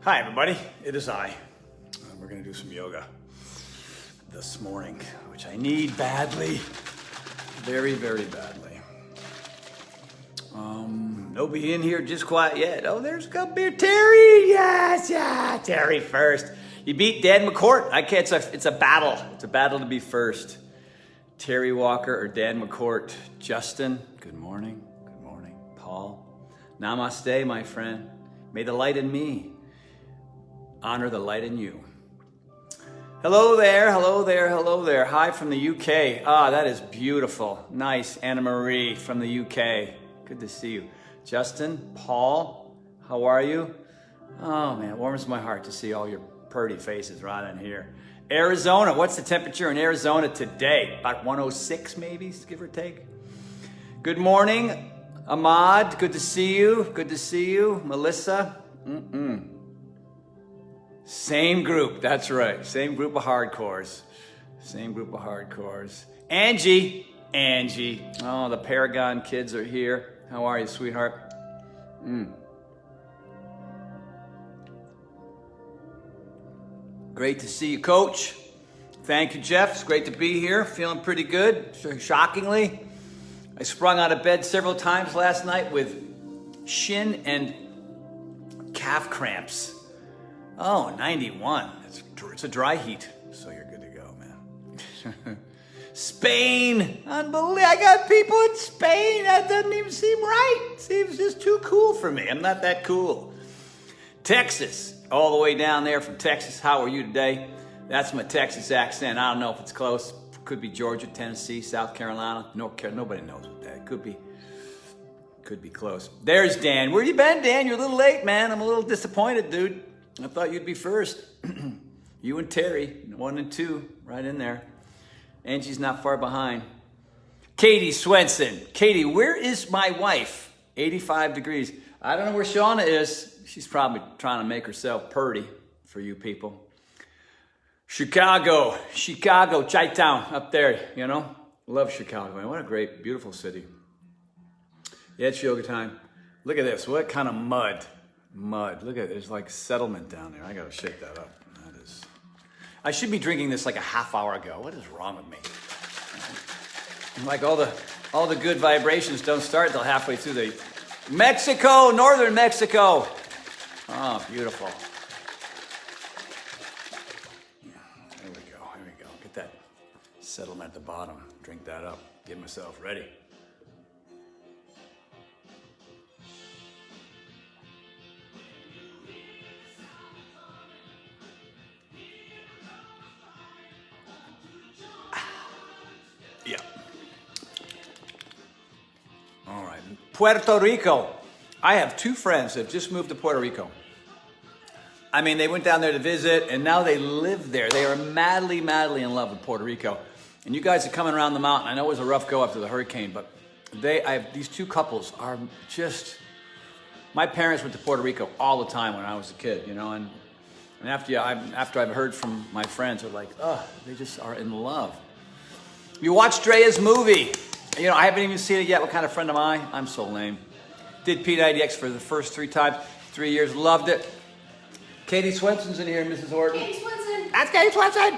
Hi everybody, it is I. We're gonna do some yoga this morning, which I need badly, very, very badly. Nobody in here just quite yet. Oh, there's gonna be Terry, yes, yeah, Terry first. You beat Dan McCourt. I can't, it's a battle. It's a battle to be first. Terry Walker or Dan McCourt. Justin, good morning, good morning. Paul, namaste, my friend. May the light in me honor the light in you. Hello there, hello there, hello there. Hi from the UK. Ah, that is beautiful. Nice, Anna Marie from the UK. Good to see you. Justin, Paul, how are you? Oh man, it warms my heart to see all your pretty faces right in here. Arizona, what's the temperature in Arizona today? About 106 maybe, give or take. Good morning, Ahmad, good to see you. Good to see you. Melissa, Same group, that's right. Same group of hardcores. Same group of hardcores. Angie. Oh, the Paragon kids are here. How are you, sweetheart? Great to see you, Coach. Thank you, Jeff. It's great to be here. Feeling pretty good, shockingly. I sprung out of bed several times last night with shin and calf cramps. Oh, 91. It's a dry heat, so you're good to go, man. Spain. Unbelievable. I got people in Spain. That doesn't even seem right. Seems just too cool for me. I'm not that cool. Texas. All the way down there from Texas. How are you today? That's my Texas accent. I don't know if it's close. Could be Georgia, Tennessee, South Carolina, North Carolina. Nobody knows what that could be. Could be close. There's Dan. Where you been, Dan? You're a little late, man. I'm a little disappointed, dude. I thought you'd be first. You and Terry, 1 and 2, right in there. Angie's not far behind. Katie Swenson. Katie, where is my wife? 85 degrees. I don't know where Shauna is. She's probably trying to make herself purty for you people. Chicago, Chi-Town, up there, you know? Love Chicago, man. What a great, beautiful city. Yeah, it's yoga time. Look at this. What kind of mud? Look at it. There's like settlement down there. I gotta shake that up. That is. I should be drinking this like a half hour ago. What is wrong with me? Like all the good vibrations don't start until halfway through the Mexico, northern Mexico. Oh, beautiful. Here we go. Get that settlement at the bottom. Drink that up. Get myself ready. Yeah. All right. Puerto Rico. I have 2 friends that just moved to Puerto Rico. I mean, they went down there to visit, and now they live there. They are madly, madly in love with Puerto Rico. And you guys are coming around the mountain. I know it was a rough go after the hurricane, but these 2 couples are just. My parents went to Puerto Rico all the time when I was a kid, you know. And after I've heard from my friends, they're like, oh, they just are in love. You watched Drea's movie. You know, I haven't even seen it yet. What kind of friend am I? I'm so lame. Did P90X for the first 3 times, 3 years. Loved it. Katie Swenson's in here, Mrs. Horton. Katie Swenson. That's Katie Swenson.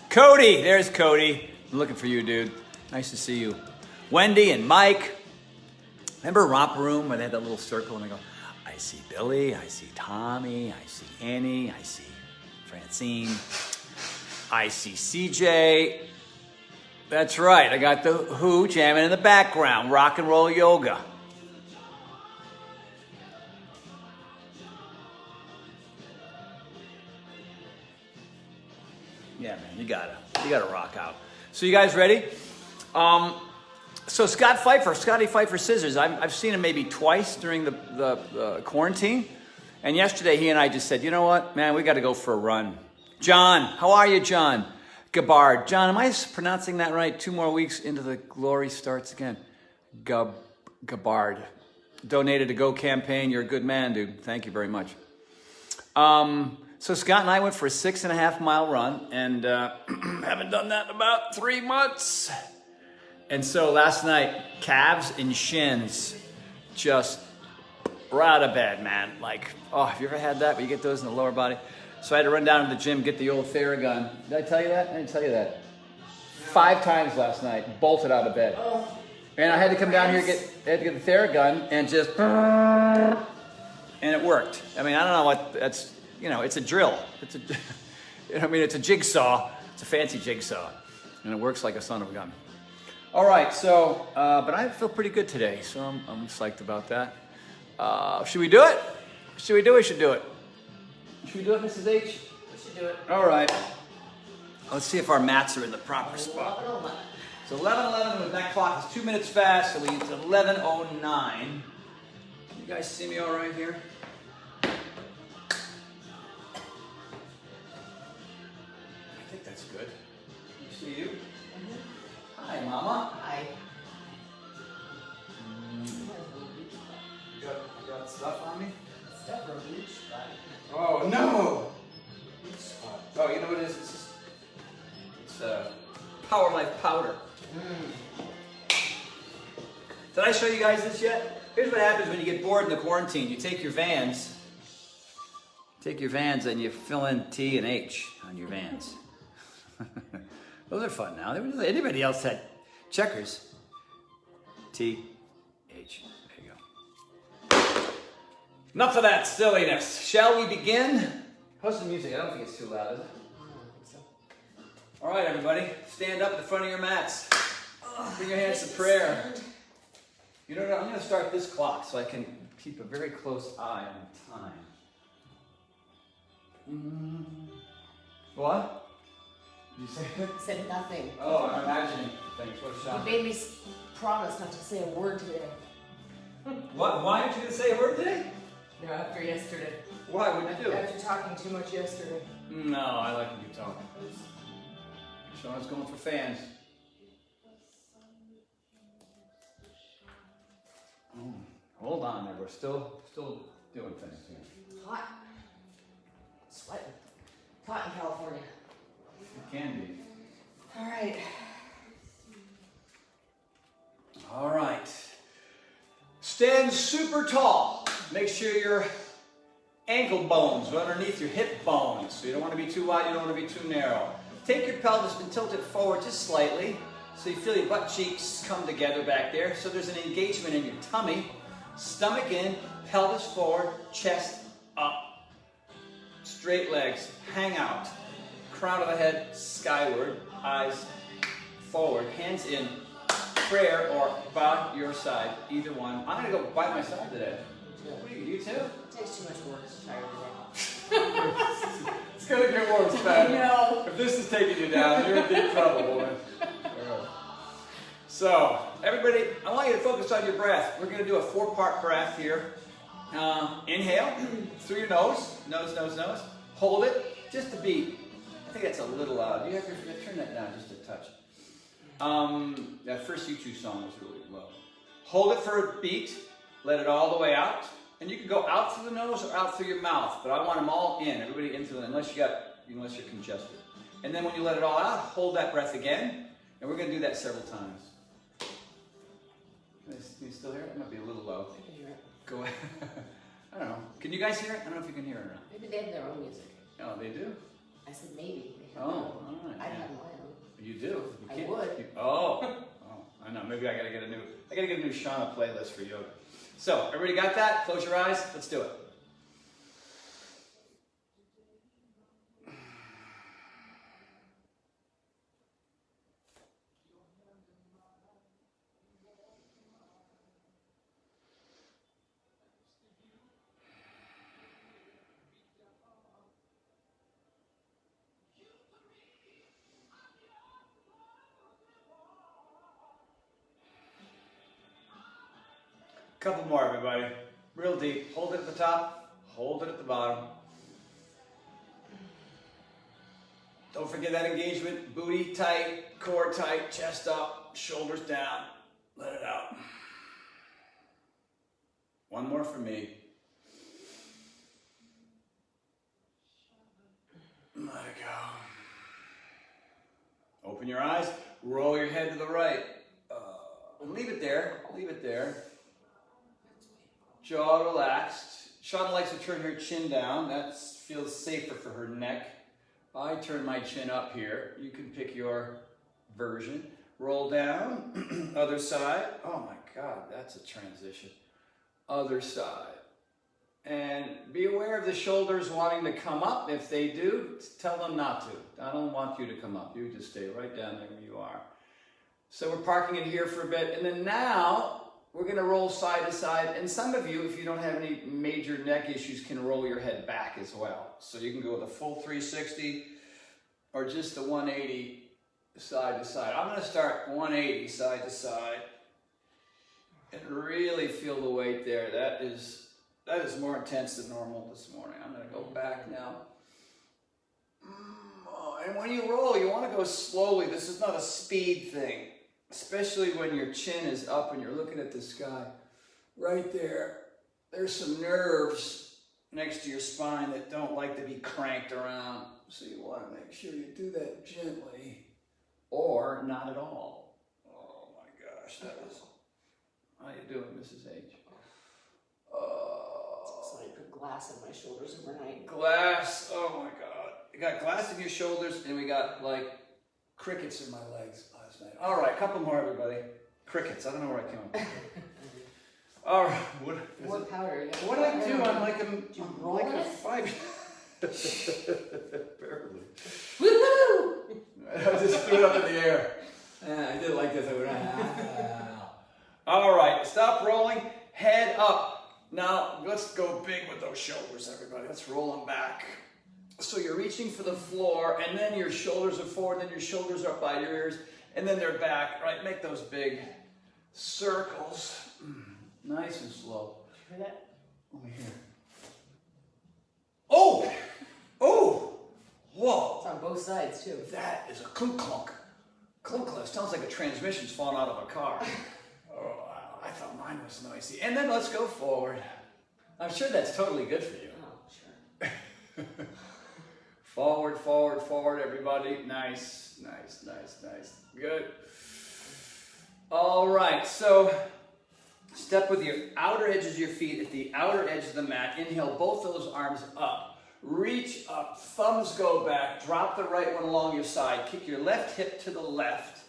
Cody. There's Cody. I'm looking for you, dude. Nice to see you. Wendy and Mike. Remember Romper Room where they had that little circle and they go, I see Billy, I see Tommy, I see Annie, I see Francine, I see CJ. That's right. I got the Who jamming in the background. Rock and roll yoga. Yeah, man, you gotta rock out. So you guys ready? So Scotty Pfeiffer Scissors. I've seen him maybe twice during the quarantine, and yesterday he and I just said, you know what, man, we got to go for a run. John, how are you, John? Gabbard. John, am I pronouncing that right? 2 more weeks into the glory starts again. Gabbard. Donated to Go campaign. You're a good man, dude. Thank you very much. So Scott and I went for a 6.5 mile run, and haven't done that in about 3 months. And so last night, calves and shins just right out of bed, man. Like, oh, have you ever had that? Where you get those in the lower body? So I had to run down to the gym, get the old Theragun. Did I tell you that? I didn't tell you that. 5 times last night, bolted out of bed. And I had to come down here, get the Theragun and just, and it worked. I mean, I don't know what that's, you know, it's a drill. It's a, I mean, it's a jigsaw. It's a fancy jigsaw. And it works like a son of a gun. All right, so, but I feel pretty good today, so I'm psyched about that. Should we do it? Should we do it? Should do it. Should we do it, Mrs. H? We should do it. All right. Let's see if our mats are in the proper spot. 11:11. So 11:11 with that clock is 2 minutes fast, so it's 11:09. Can you guys see me all right here? I think that's good. You see you? Mm-hmm. Hi, Mama. Hi. You got stuff on me? Stuff or bleach? Oh, no! Oh, you know what it is? It's Power Life powder. Did I show you guys this yet? Here's what happens when you get bored in the quarantine. You take your Vans and you fill in T and H on your Vans. Those are fun now. Anybody else had checkers? T, H. There you go. Enough of that silliness. Shall we begin? How's the music? I don't think it's too loud, is it? All right, everybody. Stand up in front of your mats. Bring your hands to prayer. You know what? I'm going to start this clock so I can keep a very close eye on time. What? Did you say it? I said nothing. Oh, I'm imagining things. What a shock. You made me promise not to say a word today. What? Why aren't you going to say a word today? No, after yesterday. Why? What did you do? After talking too much yesterday. No, I like when you talk. Sean's going for fans. Hold on there. We're still doing things here. Hot. Sweating. It's hot in California. It can be. All right. All right. Stand super tall. Make sure your ankle bones are underneath your hip bones. So you don't want to be too wide, you don't want to be too narrow. Take your pelvis and tilt it forward just slightly so you feel your butt cheeks come together back there. So there's an engagement in your tummy. Stomach in, pelvis forward, chest up. Straight legs, hang out. Crown of the head skyward, eyes forward, hands in. Prayer or by your side, either one. I'm going to go by my side today. What are you too? It takes too much work. I'm tired today. It's going to get worse, man. No. If this is taking you down, you're in deep trouble, woman. So, everybody, I want you to focus on your breath. We're going to do a 4-part breath here. Inhale through your nose. Nose, nose, nose. Hold it just a beat. I think that's a little loud. You have to turn that down just a touch. That first U2 song was really low. Hold it for a beat. Let it all the way out. And you can go out through the nose or out through your mouth, but I want them all in. Everybody in through unless you're congested. And then when you let it all out, hold that breath again. And we're going to do that several times. Can you still hear it? It might be a little low. I can hear it. Go ahead. I don't know. Can you guys hear it? I don't know if you can hear it or not. Maybe they have their own music. Oh, they do? I said maybe. They have Oh, their own. all right. I Yeah. have my own. You do? You I can't- would. Oh, I know. Maybe I gotta get a new Shauna playlist for yoga. So, everybody got that? Close your eyes. Let's do it. Couple more, everybody. Real deep. Hold it at the top. Hold it at the bottom. Don't forget that engagement. Booty tight, core tight, chest up, shoulders down. Let it out. One more for me. Let it go. Open your eyes. Roll your head to the right. Leave it there. Leave it there. Jaw relaxed. Shauna likes to turn her chin down. That feels safer for her neck. I turn my chin up here. You can pick your version. Roll down. Other side. Oh my God, that's a transition. Other side. And be aware of the shoulders wanting to come up. If they do, tell them not to. I don't want you to come up. You just stay right down there where you are. So we're parking it here for a bit. And then now we're going to roll side to side. And some of you, if you don't have any major neck issues, can roll your head back as well. So you can go with a full 360 or just the 180 side to side. I'm going to start 180 side to side and really feel the weight there. That is more intense than normal this morning. I'm going to go back now. And when you roll, you want to go slowly. This is not a speed thing, especially when your chin is up and you're looking at the sky. Right there, there's some nerves next to your spine that don't like to be cranked around. So you want to make sure you do that gently or not at all. Oh my gosh, that was... How you doing, Mrs. H? So I put glass on my shoulders overnight. Glass, oh my God. You got glass in your shoulders and we got like crickets in my legs last night. All right, a couple more, everybody. Crickets, I don't know where I came from. All right, what powder? What do I do? I'm like a 5. Barely. Woohoo! I just threw it up in the air. I did like this. I went, All right, stop rolling, head up. Now, let's go big with those shoulders, everybody. Let's roll them back. So you're reaching for the floor, and then your shoulders are forward, then your shoulders are up by your ears, and then they're back, right? Make those big circles. Nice and slow. Did you hear that? Over here. Oh! Oh! Whoa! It's on both sides, too. That is a clunk clunk. Clunk clunk. Sounds like a transmission's fallen out of a car. Oh, wow. I thought mine was noisy. And then let's go forward. I'm sure that's totally good for you. Oh, sure. Forward, forward, forward, everybody. Nice, nice, nice, nice. Good. All right, so step with your outer edges of your feet at the outer edge of the mat. Inhale both those arms up. Reach up, thumbs go back. Drop the right one along your side. Kick your left hip to the left.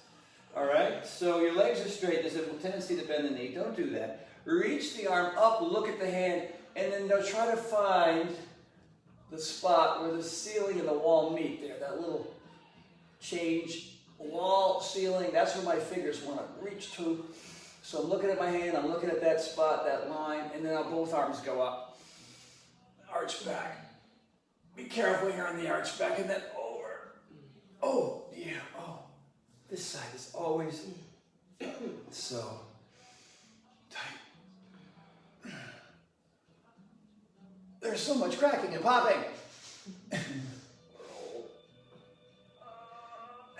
All right, so your legs are straight. There's a tendency to bend the knee. Don't do that. Reach the arm up, look at the hand, and then now try to find the spot where the ceiling and the wall meet there, that little change, wall, ceiling, that's where my fingers want to reach to. So I'm looking at my hand, I'm looking at that spot, that line, and then both arms go up. Arch back. Be careful here on the arch back, and then over. Oh, yeah, oh. This side is always so tight. There's so much cracking and popping.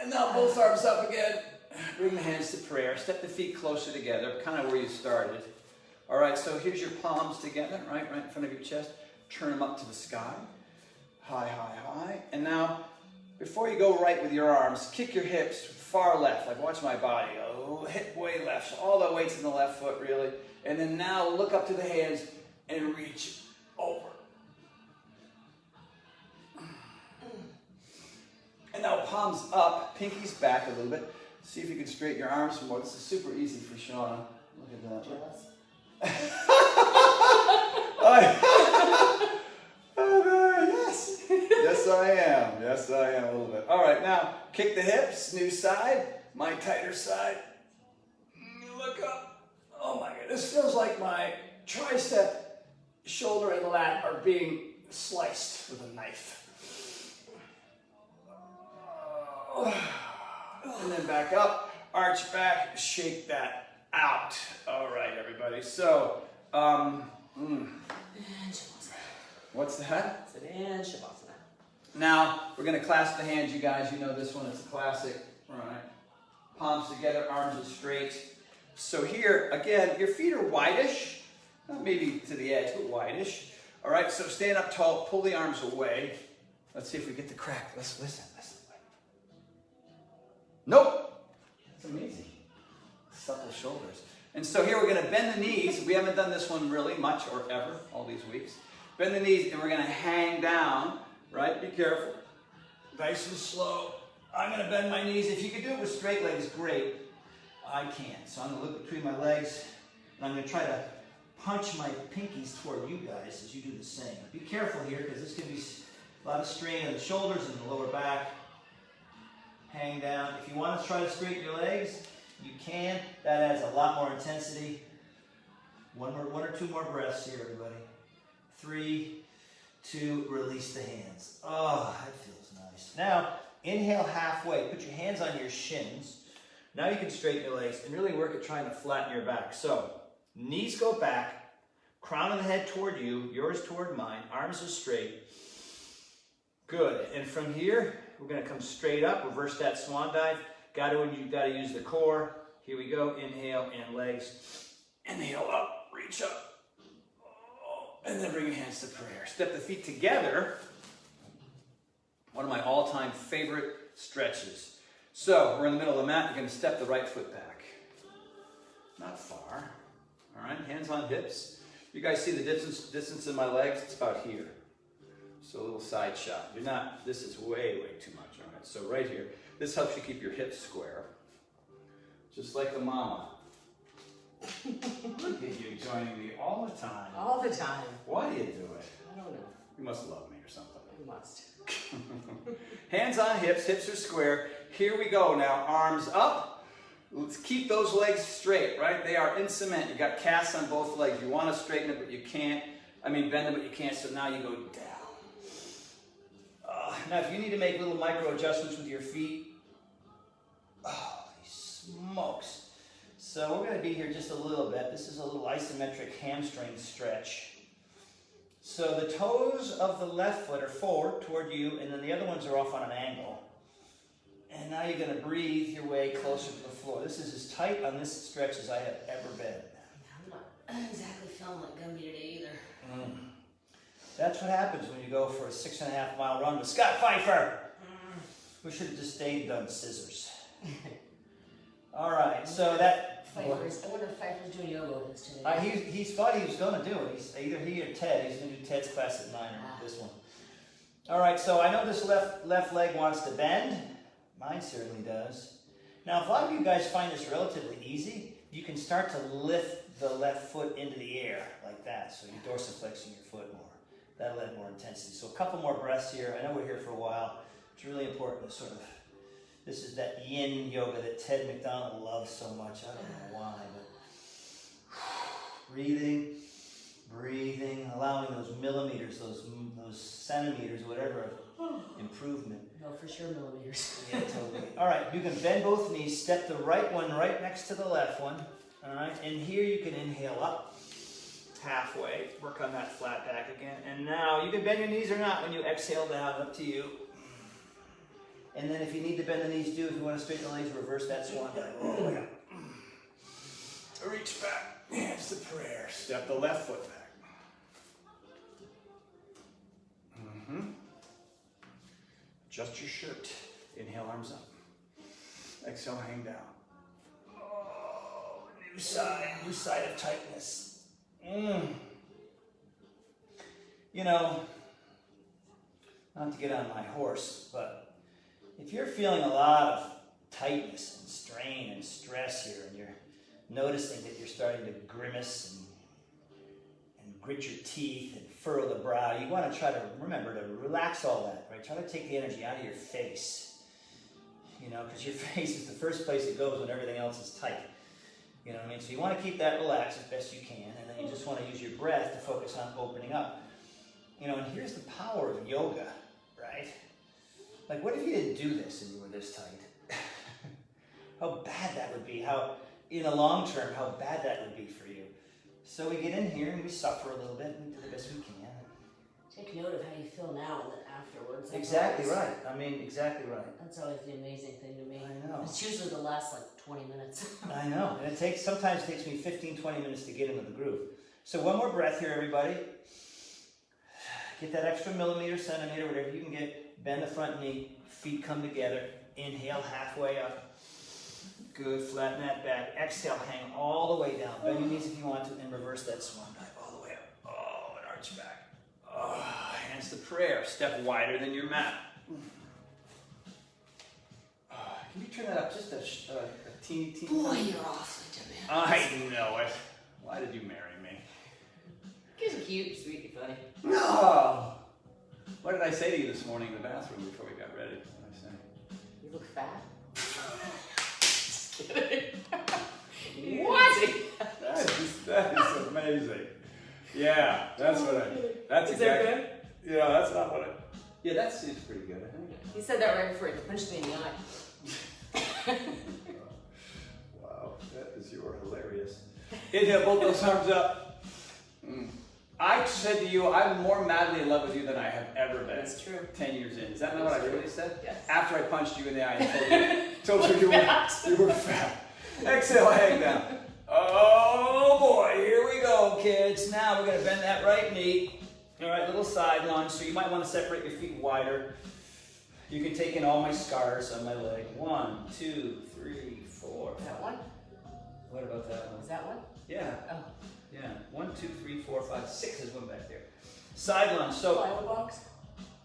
And now both arms up again. Bring the hands to prayer. Step the feet closer together, kind of where you started. All right, so here's your palms together, right in front of your chest. Turn them up to the sky. High, high, high. And now, before you go right with your arms, kick your hips far left. Like watch my body. Oh, hip way left. So all the weight's in the left foot, really. And then now look up to the hands and reach over. And now palms up, pinkies back a little bit. See if you can straighten your arms more. This is super easy for Shauna. Look at that. Jealous? Yes. Yes, I am. Yes, I am a little bit. All right, now kick the hips, new side, my tighter side. Look up. Oh my God, this feels like my tricep, shoulder, and lat are being sliced with a knife. And then back up, arch back, shake that out. All right, everybody. So, And Shavasana. what's that? It's an and Shavasana. Now, we're going to clasp the hands. You guys, you know this one. It's a classic. All right. Palms together, arms are straight. So here, again, your feet are whitish. Not maybe to the edge, but whitish. All right, so stand up tall, pull the arms away. Let's see if we get the crack. Let's listen. Nope. That's amazing. Supple shoulders. And so here we're going to bend the knees. We haven't done this one really much or ever all these weeks. Bend the knees and we're going to hang down, right? Be careful. Nice and slow. I'm going to bend my knees. If you can do it with straight legs, great. I can't. So I'm going to look between my legs and I'm going to try to punch my pinkies toward you guys as you do the same. Be careful here because this can be a lot of strain on the shoulders and the lower back. Hang down. If you want to try to straighten your legs, you can. That adds a lot more intensity. One or two more breaths here, everybody. 3, 2, release the hands. Oh, that feels nice. Now, inhale halfway. Put your hands on your shins. Now you can straighten your legs and really work at trying to flatten your back. So, knees go back, crown of the head toward you, yours toward mine, arms are straight. Good. And from here, we're going to come straight up, reverse that swan dive. You got to use the core. Here we go. Inhale and legs. Inhale up, reach up. And then bring your hands to prayer. Step the feet together. One of my all-time favorite stretches. So we're in the middle of the mat. You're going to step the right foot back. Not far. All right, hands on hips. You guys see the distance in my legs? It's about here. So a little side shot. This is way too much. All right, so right here. This helps you keep your hips square. Just like the mama. Look at you joining me all the time. All the time. Why do you do it? I don't know. You must love me or something. You must. Hands on hips are square. Here we go now, arms up. Let's keep those legs straight, right? They are in cement. You got casts on both legs. You want to straighten it, but you can't. Bend them, but you can't, so now you go down. Now, if you need to make little micro adjustments with your feet, holy smokes. So we're going to be here just a little bit. This is a little isometric hamstring stretch. So the toes of the left foot are forward toward you, and then the other ones are off on an angle. And now you're going to breathe your way closer to the floor. This is as tight on this stretch as I have ever been. I'm not exactly feeling like Gumby today either. That's what happens when you go for a 6.5 mile run with Scott Pfeiffer. We should have just stayed and done scissors. All right, so that... I wonder if Pfeiffer's doing yoga with us today. He thought he was going to do it. Either he or Ted. He's going to do Ted's class at 9 or this one. All right, so I know this left leg wants to bend. Mine certainly does. Now, if a lot of you guys find this relatively easy, you can start to lift the left foot into the air like that. So you're dorsiflexing your foot more. That'll add more intensity. So a couple more breaths here. I know we're here for a while. It's really important to sort of, this is that yin yoga that Ted McDonald loves so much. I don't know why, but breathing, allowing those millimeters, those centimeters, whatever, improvement. No, for sure millimeters. Yeah, totally. All right, you can bend both knees, step the right one right next to the left one. All right, and here you can inhale up halfway, work on that flat back again. And now you can bend your knees or not when you exhale down, up to you. And then if you need to bend the knees, do. If you want to straighten the legs, reverse that swan dive. Oh my God. Reach back, hands to prayer. Step the left foot back. Adjust your shirt. Inhale, arms up. Exhale, hang down. Oh, new side of tightness. You know, not to get on my horse, but if you're feeling a lot of tightness and strain and stress here, and you're noticing that you're starting to grimace and grit your teeth and furrow the brow, you want to try to remember to relax all that, right? Try to take the energy out of your face, you know, because your face is the first place it goes when everything else is tight. You know what I mean? So you want to keep that relaxed as best you can, and then you just want to use your breath to focus on opening up. You know, and here's the power of yoga, right? Like, what if you didn't do this and you were this tight? How bad that would be. How, in the long term, how bad that would be for you. So we get in here and we suffer a little bit and we do the best we can. Take note of how you feel now and then afterwards. That's Exactly always, right. I mean, exactly right. That's always the amazing thing to me. I know. It's usually the last like 20 minutes. I know. And sometimes it takes me 15, 20 minutes to get into the groove. So one more breath here, everybody. Get that extra millimeter, centimeter, whatever you can get. Bend the front knee. Feet come together. Inhale halfway up. Good, flatten that back. Exhale, hang all the way down. Bend your knees if you want to, and reverse that swan dive all the way up. Oh, and arch back. Oh, hands to prayer. Step wider than your mat. Can you turn that up just a teeny? Boy, you're awfully demanding. I know it. Why did you marry me? You guys are cute, sweet, and funny. No! What did I say to you this morning in the bathroom before we got ready? What did I say? You look fat. Just kidding. What? That is amazing. Yeah, that's what that's Is that exactly. good? Yeah, that's not what yeah, that seems pretty good, I think. He said that right before he punched me in the eye. Wow, you are hilarious. Inhale, both those arms up. I said to you, I'm more madly in love with you than I have ever been. That's true. 10 years in. Is that not what I really said? Yes. After I punched you in the eye and told you you were fat. Exhale, hang down. Oh boy, here we go, kids. Now we're going to bend that right knee. All right, little side lunge. So you might want to separate your feet wider. You can take in all my scars on my leg. 1, 2, 3, 4. Is that one? What about that one? Is that one? Yeah. Oh. Yeah. 1, 2, 3, 4, 5, 6 is one back there. Side lunge. So. Plyo box?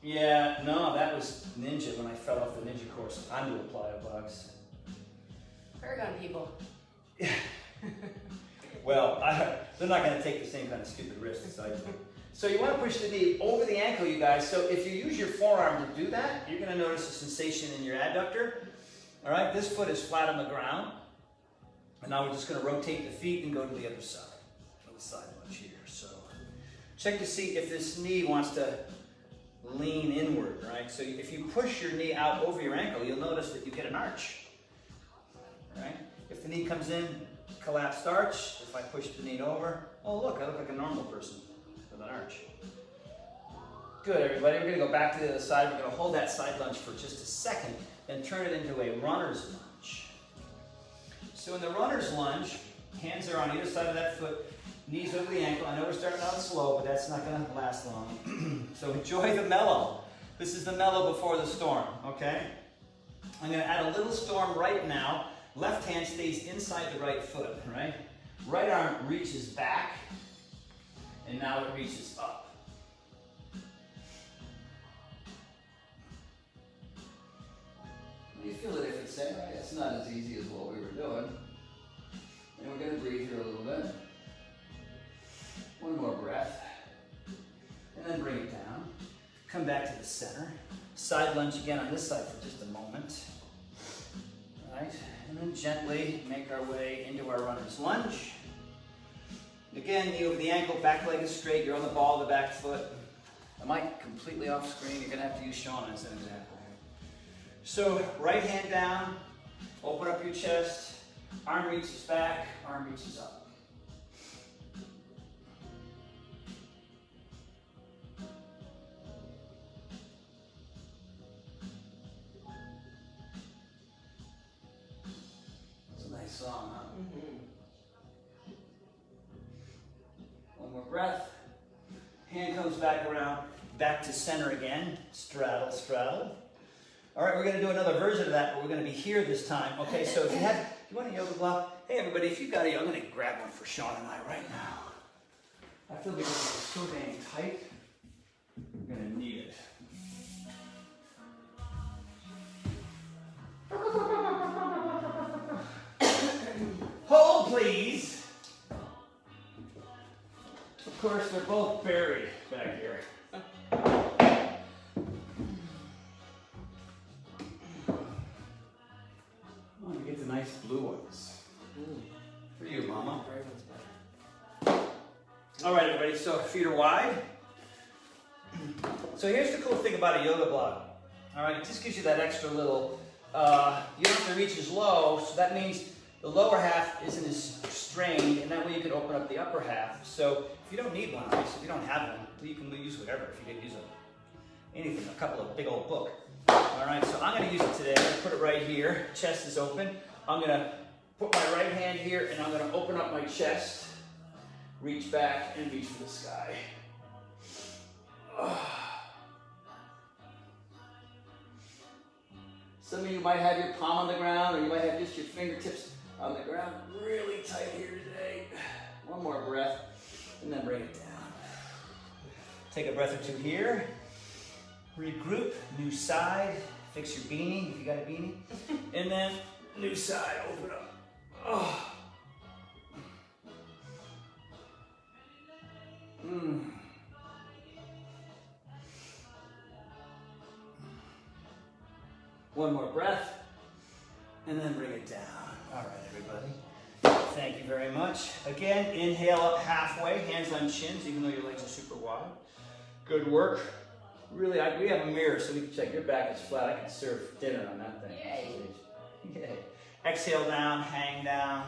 Yeah, no, that was ninja when I fell off the ninja course. I'm doing plyo box. Paragon people. Well, they're not going to take the same kind of stupid risk as I do. So you want to push the knee over the ankle, you guys. So if you use your forearm to do that, you're going to notice a sensation in your adductor. All right, this foot is flat on the ground. And now we're just going to rotate the feet and go to the other side. Little side lunge here. So check to see if this knee wants to lean inward, right? So if you push your knee out over your ankle, you'll notice that you get an arch. Right? If the knee comes in, collapsed arch. If I push the knee over, oh look, I look like a normal person with an arch. Good, everybody. We're going to go back to the other side. We're going to hold that side lunge for just a second, then turn it into a runner's lunge. So in the runner's lunge, hands are on either side of that foot, knees over the ankle. I know we're starting out slow, but that's not going to last long. So enjoy the mellow. This is the mellow before the storm, okay? I'm going to add a little storm right now. Left hand stays inside the right foot, right? Right arm reaches back, and now it reaches up. You feel the difference there, right? It's not as easy as what we were doing. And we're going to breathe here a little bit. One more breath. And then bring it down. Come back to the center. Side lunge again on this side for just a moment. All right. And then gently make our way into our runner's lunge. Again, knee over the ankle, back leg is straight, you're on the ball of the back foot. Am I completely off screen? You're going to have to use Sean as an example. So, right hand down, open up your chest, arm reaches back, arm reaches up. Song, huh? One more breath. Hand comes back around, back to center again. Straddle, straddle. All right, we're going to do another version of that, but we're going to be here this time. Okay, so if you want a yoga block? Hey, everybody, if you've got a yoga, I'm going to grab one for Sean and I right now. I feel like it's so dang tight. We're going to need it. Hold, please. Of course, they're both buried back here. I want to get the nice blue ones. For you, Mama. All right, everybody, so feet are wide. So here's the cool thing about a yoga block. All right, it just gives you that extra little, you don't have to reach as low, so that means the lower half isn't as strained, and that way you can open up the upper half. So if you don't need one, if you don't have one, you can use whatever. If you didn't use anything, a couple of big old book. All right, so I'm going to use it today. I'm going to put it right here. Chest is open. I'm going to put my right hand here, and I'm going to open up my chest, reach back, and reach for the sky. Some of you might have your palm on the ground, or you might have just your fingertips on the ground. Really tight here today. One more breath, and then bring it down. Take a breath or two here. Regroup, new side. Fix your beanie, if you got a beanie. And then new side, open up. Oh. One more breath, and then bring it down. All right, everybody. Thank you very much. Again, inhale up halfway, hands on chins, even though your legs are super wide. Good work. Really, we have a mirror so we can check. Your back is flat. I can serve dinner on that thing. Yay. Yay. Exhale down, hang down.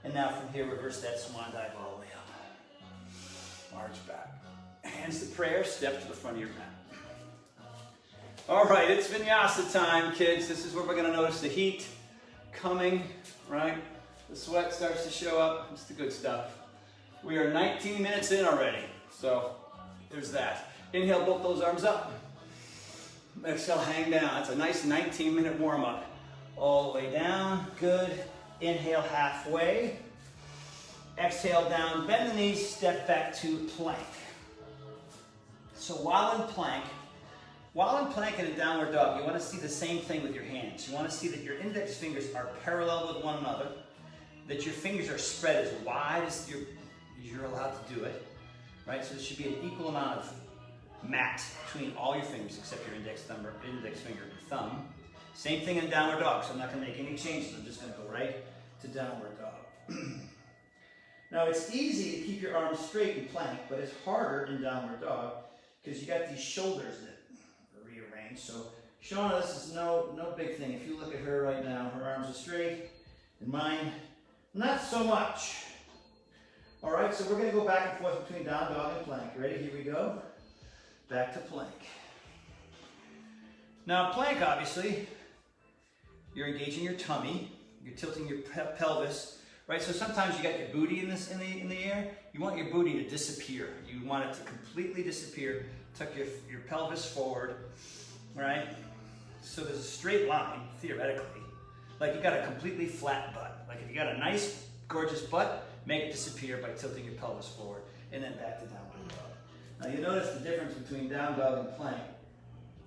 And now from here, reverse that swan dive all the way up. March back. Hands to prayer, step to the front of your mat. All right, it's Vinyasa time, kids. This is where we're going to notice the heat coming, right? The sweat starts to show up. It's the good stuff. We are 19 minutes in already, so there's that. Inhale, both those arms up. Exhale, hang down. That's a nice 19-minute warm-up. All the way down, good. Inhale halfway. Exhale down, bend the knees, step back to plank. So while in plank in a downward dog, you want to see the same thing with your hands. You want to see that your index fingers are parallel with one another, that your fingers are spread as wide as you're allowed to do it, right? So there should be an equal amount of mat between all your fingers except your index finger and thumb. Same thing in downward dog, so I'm not going to make any changes. I'm just going to go right to downward dog. Now it's easy to keep your arms straight in plank, but it's harder in downward dog because you got these shoulders that are rearranged. So Shauna, this is no big thing. If you look at her right now, her arms are straight, and mine, not so much. All right, so we're going to go back and forth between down dog and plank. Ready? Here we go. Back to plank. Now plank, obviously, you're engaging your tummy, you're tilting your pelvis, right? So sometimes you got your booty in the air. You want your booty to disappear. You want it to completely disappear. Tuck your pelvis forward, right? So there's a straight line, theoretically. Like you got a completely flat butt. Like if you got a nice, gorgeous butt, make it disappear by tilting your pelvis forward, and then back to downward dog. Now you notice the difference between down dog and plank.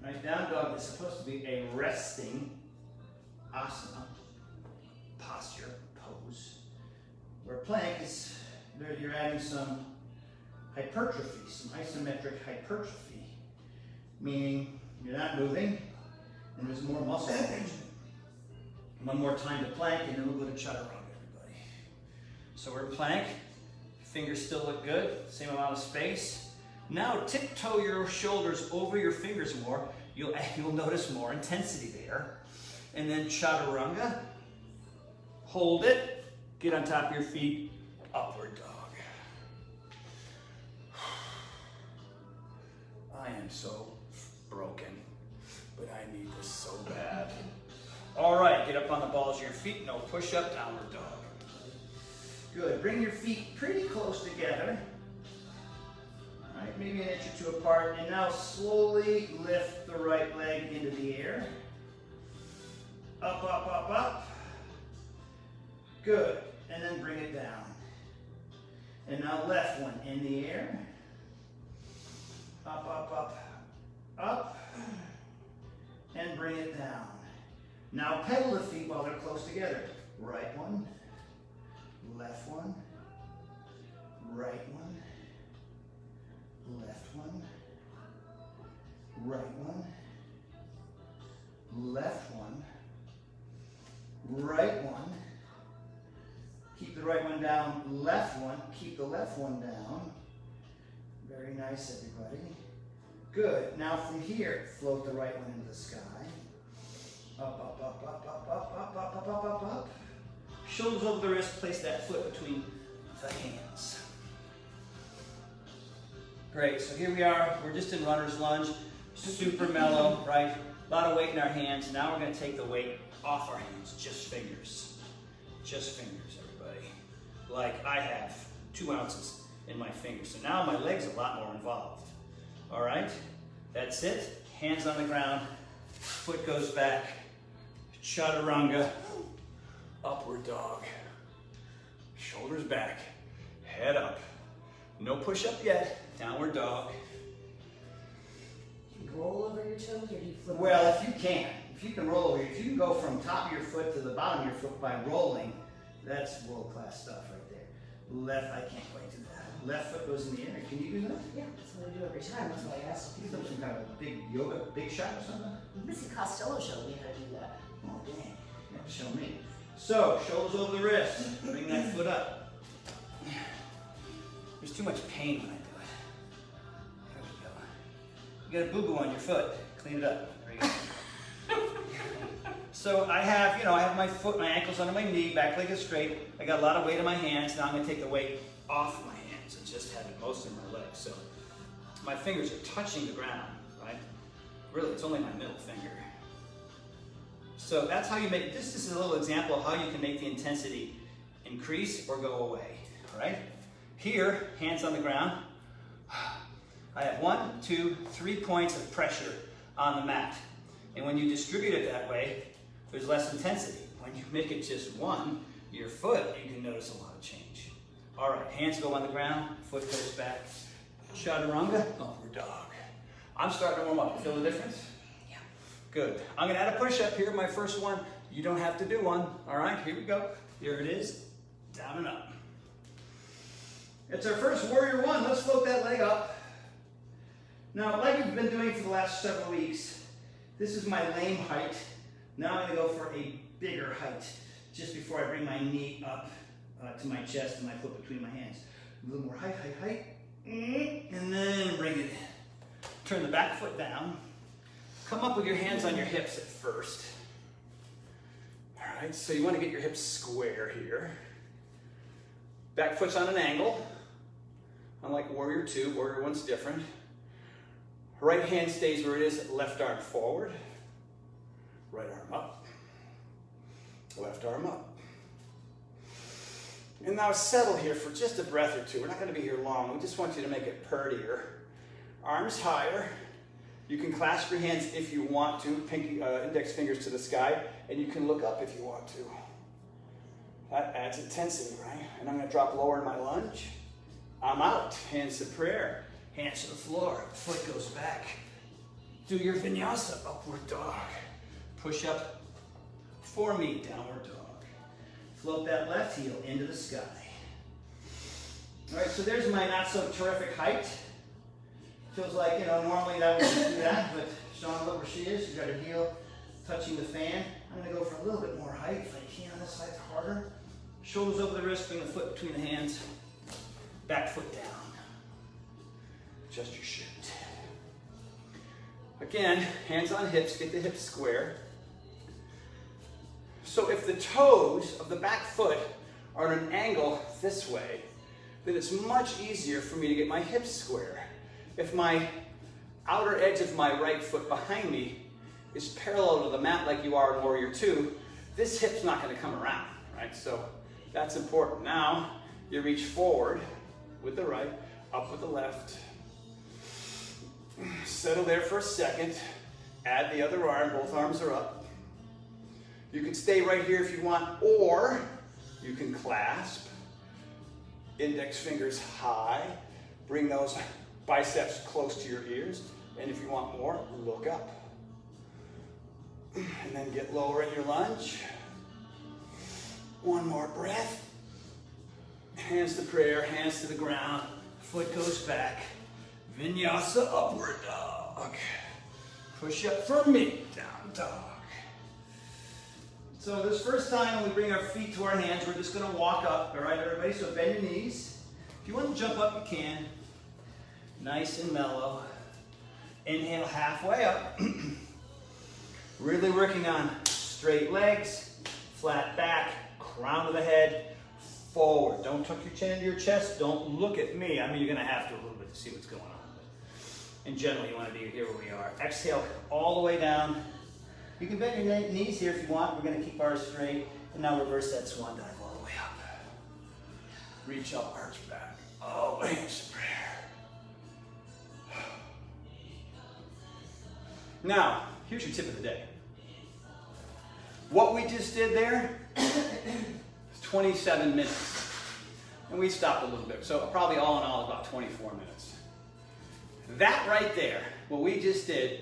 Right? Down dog is supposed to be a resting asana, posture, pose. Where plank is, you're adding some hypertrophy, some isometric hypertrophy, meaning you're not moving and there's more muscle engagement. One more time to plank and then we'll go to chaturanga, everybody. So we're in plank, fingers still look good, same amount of space. Now tiptoe your shoulders over your fingers more. You'll notice more intensity there. And then chaturanga. Hold it. Get on top of your feet. Upward dog. I am so broken, but I need this so bad. All right, get up on the balls of your feet. No push-up, downward dog. Good. Bring your feet pretty close together. Right, maybe an inch or two apart, and now slowly lift the right leg into the air. Up, up, up, up. Good, and then bring it down. And now left one in the air. Up, up, up, up, and bring it down. Now pedal the feet while they're close together. Right one, left one, right one. Left one, right one, left one, right one. Keep the right one down, left one, keep the left one down. Very nice, everybody. Good. Now from here, float the right one into the sky. Up, up, up, up, up, up, up, up, up, up, up, up. Shoulders over the wrist, place that foot between the hands. Great, so here we are, we're just in runner's lunge, super mellow, right? A lot of weight in our hands. Now we're gonna take the weight off our hands, just fingers. Just fingers, everybody. Like I have 2 ounces in my fingers. So now my leg's a lot more involved. All right, that's it. Hands on the ground, foot goes back, chaturanga, upward dog. Shoulders back, head up. No push up yet, downward dog. You roll over your toes, or do you flip? Well, if you can roll over, if you can go from top of your foot to the bottom of your foot by rolling, that's world-class stuff right there. Left, I can't quite do that. Left foot goes in the air. Can you do that? Yeah, that's what I do every time. That's why I asked You if do you some kind of big yoga, big shot or something? Missy Costello showed me how to do that. Oh, dang. You have to show me. So, shoulders over the wrist. Bring that foot up. There's too much pain when I do it. There we go. You got a boo-boo on your foot. Clean it up. There you go. So I have my foot, my ankles under my knee, back leg is straight. I got a lot of weight in my hands. Now I'm going to take the weight off my hands and just have it most in my legs. So my fingers are touching the ground, right? Really, it's only my middle finger. So that's how you make, this is a little example of how you can make the intensity increase or go away, all right? Here, hands on the ground. I have 1, 2, 3 points of pressure on the mat. And when you distribute it that way, there's less intensity. When you make it just one, your foot, you can notice a lot of change. All right, hands go on the ground, foot goes back. Chaturanga, upward dog. I'm starting to warm up. Feel the difference? Yeah. Good. I'm gonna add a push-up here, my first one. You don't have to do one. All right, here we go. Here it is, down and up. It's our first warrior one. Let's float that leg up. Now, like we've been doing for the last several weeks, this is my lame height. Now I'm gonna go for a bigger height, just before I bring my knee up to my chest and my foot between my hands. A little more height, and then bring it in. Turn the back foot down. Come up with your hands on your hips at first. All right, so you wanna get your hips square here. Back foot's on an angle. Unlike warrior two, warrior one's different. Right hand stays where it is, left arm forward. Right arm up, left arm up. And now settle here for just a breath or two. We're not going to be here long. We just want you to make it purtier. Arms higher. You can clasp your hands if you want to, index fingers to the sky, and you can look up if you want to. That adds intensity, right? And I'm going to drop lower in my lunge. I'm out. Hands to prayer. Hands to the floor. Foot goes back. Do your vinyasa, upward dog. Push up for me, downward dog. Float that left heel into the sky. All right, so there's my not so terrific height. Feels like, normally that would do that, but Sean, look where she is. She's got her heel touching the fan. I'm gonna go for a little bit more height if I can on this side, harder. Shoulders over the wrist, bring the foot between the hands. Back foot down. Adjust your shirt. Again, hands on hips, get the hips square. So if the toes of the back foot are at an angle this way, then it's much easier for me to get my hips square. If my outer edge of my right foot behind me is parallel to the mat like you are in Warrior 2, this hip's not going to come around, right? So that's important. Now you reach forward with the right, up with the left. Settle there for a second. Add the other arm, both arms are up. You can stay right here if you want, or you can clasp. Index fingers high. Bring those biceps close to your ears. And if you want more, look up. And then get lower in your lunge. One more breath. Hands to prayer, hands to the ground. Foot goes back. Vinyasa, upward dog. Push up for me, down dog. So this first time when we bring our feet to our hands, we're just gonna walk up, all right, everybody? So bend your knees. If you want to jump up, you can. Nice and mellow. Inhale halfway up. Really working on straight legs, flat back, crown of the head, forward. Don't tuck your chin into your chest. Don't look at me. I mean, you're gonna have to a little bit to see what's going on. But in general, you wanna be here where we are. Exhale all the way down. You can bend your knees here if you want. We're gonna keep ours straight. And now reverse that swan dive all the way up. Reach up, arch back. Oh, hands to prayer. Now, here's your tip of the day. What we just did there is 27 minutes. And we stopped a little bit. So probably all in all about 24 minutes. That right there, what we just did,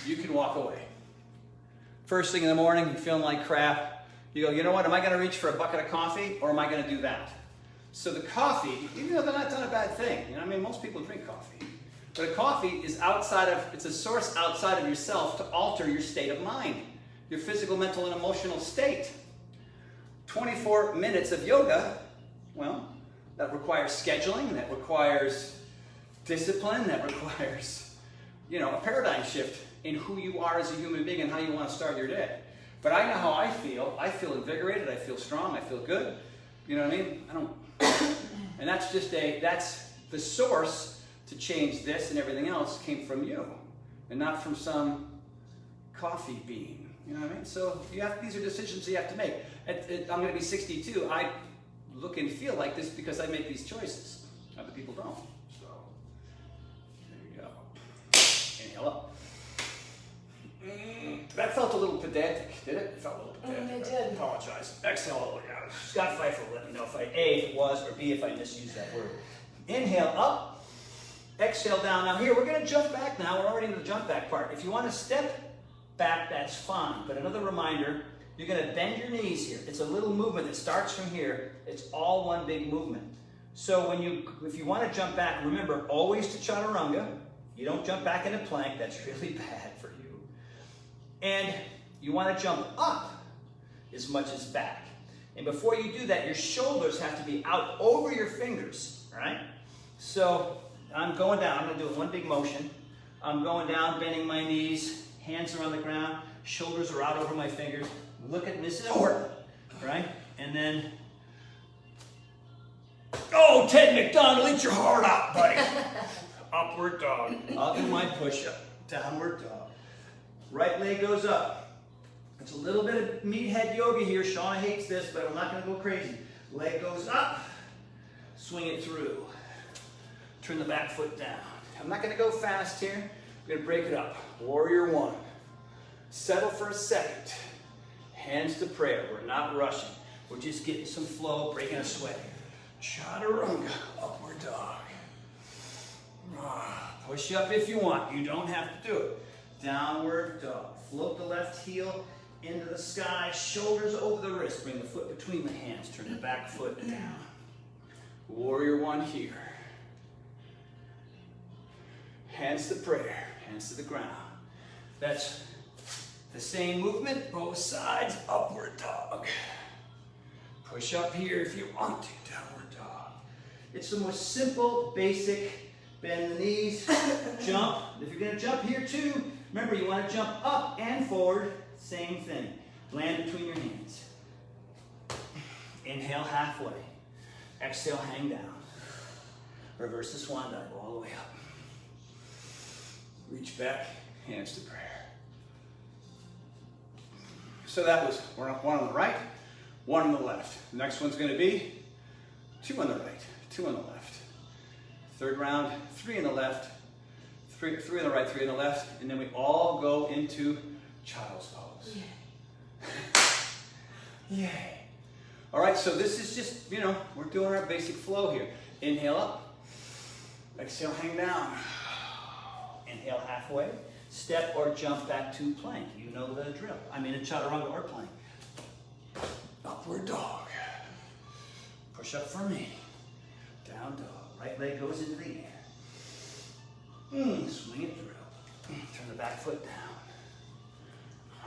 you can walk away. First thing in the morning, you're feeling like crap. You go, you know what, am I going to reach for a bucket of coffee or am I going to do that? So the coffee, even though that's not a bad thing, you know, I mean, most people drink coffee. But a coffee is it's a source outside of yourself to alter your state of mind, your physical, mental, and emotional state. 24 minutes of yoga, well, that requires scheduling, that requires discipline, that requires, you know, a paradigm shift in who you are as a human being and how you want to start your day. But I know how I feel. I feel invigorated, I feel strong, I feel good. You know what I mean? And that's the source to change this and everything else came from you and not from some coffee bean. You know what I mean? So these are decisions you have to make. I'm going to be 62. I look and feel like this because I make these choices. Other people don't. So there you go. Inhale up. That felt a little pedantic, did it? It felt a little pedantic. It did. Apologize. Exhale. Scott Pfeiffer will let me know if it was, or B, if I misused that word. Inhale up. Exhale down. Now here, we're going to jump back now. We're already in the jump back part. If you want to step back, that's fine. But another reminder, you're going to bend your knees here. It's a little movement that starts from here. It's all one big movement. So if you want to jump back, remember, always to chaturanga. You don't jump back into plank. That's really bad for you. And you want to jump up as much as back. And before you do that, your shoulders have to be out over your fingers, all right? So I'm going down. I'm going to do it one big motion. I'm going down, bending my knees, hands are on the ground, shoulders are out over my fingers. Look at Mrs. Horton, right? And then, oh, Ted McDonald, eat your heart out, buddy. Upward dog. I'll do my push-up. Downward dog. Right leg goes up. It's a little bit of meathead yoga here. Shauna hates this, but I'm not going to go crazy. Leg goes up. Swing it through. Turn the back foot down. I'm not going to go fast here. I'm going to break it up. Warrior one. Settle for a second. Hands to prayer. We're not rushing. We're just getting some flow, breaking a sweat. Chaturanga. Upward dog. Push up if you want. You don't have to do it. Downward dog. Float the left heel into the sky. Shoulders over the wrist. Bring the foot between the hands. Turn the back foot down. Warrior one here. Hands to prayer. Hands to the ground. That's the same movement. Both sides. Upward dog. Push up here if you want to. Downward dog. It's the most simple, basic. Bend the knees, jump. If you're going to jump here too, remember you want to jump up and forward. Same thing. Land between your hands. Inhale halfway. Exhale, hang down. Reverse the swan dive all the way up. Reach back, hands to prayer. So that was one on the right, one on the left. The next one's going to be 2 on the right, 2 on the left. Third round, 3 on the left, three on the right, 3 on the left, and then we all go into child's pose. Yeah. Yay. All right, so this is just, we're doing our basic flow here. Inhale up, exhale, hang down. Inhale halfway, step or jump back to plank. You know the drill. I mean, a chaturanga or plank. Upward dog. Push up for me. Down dog. Right leg goes into the air. Swing it through. Turn the back foot down.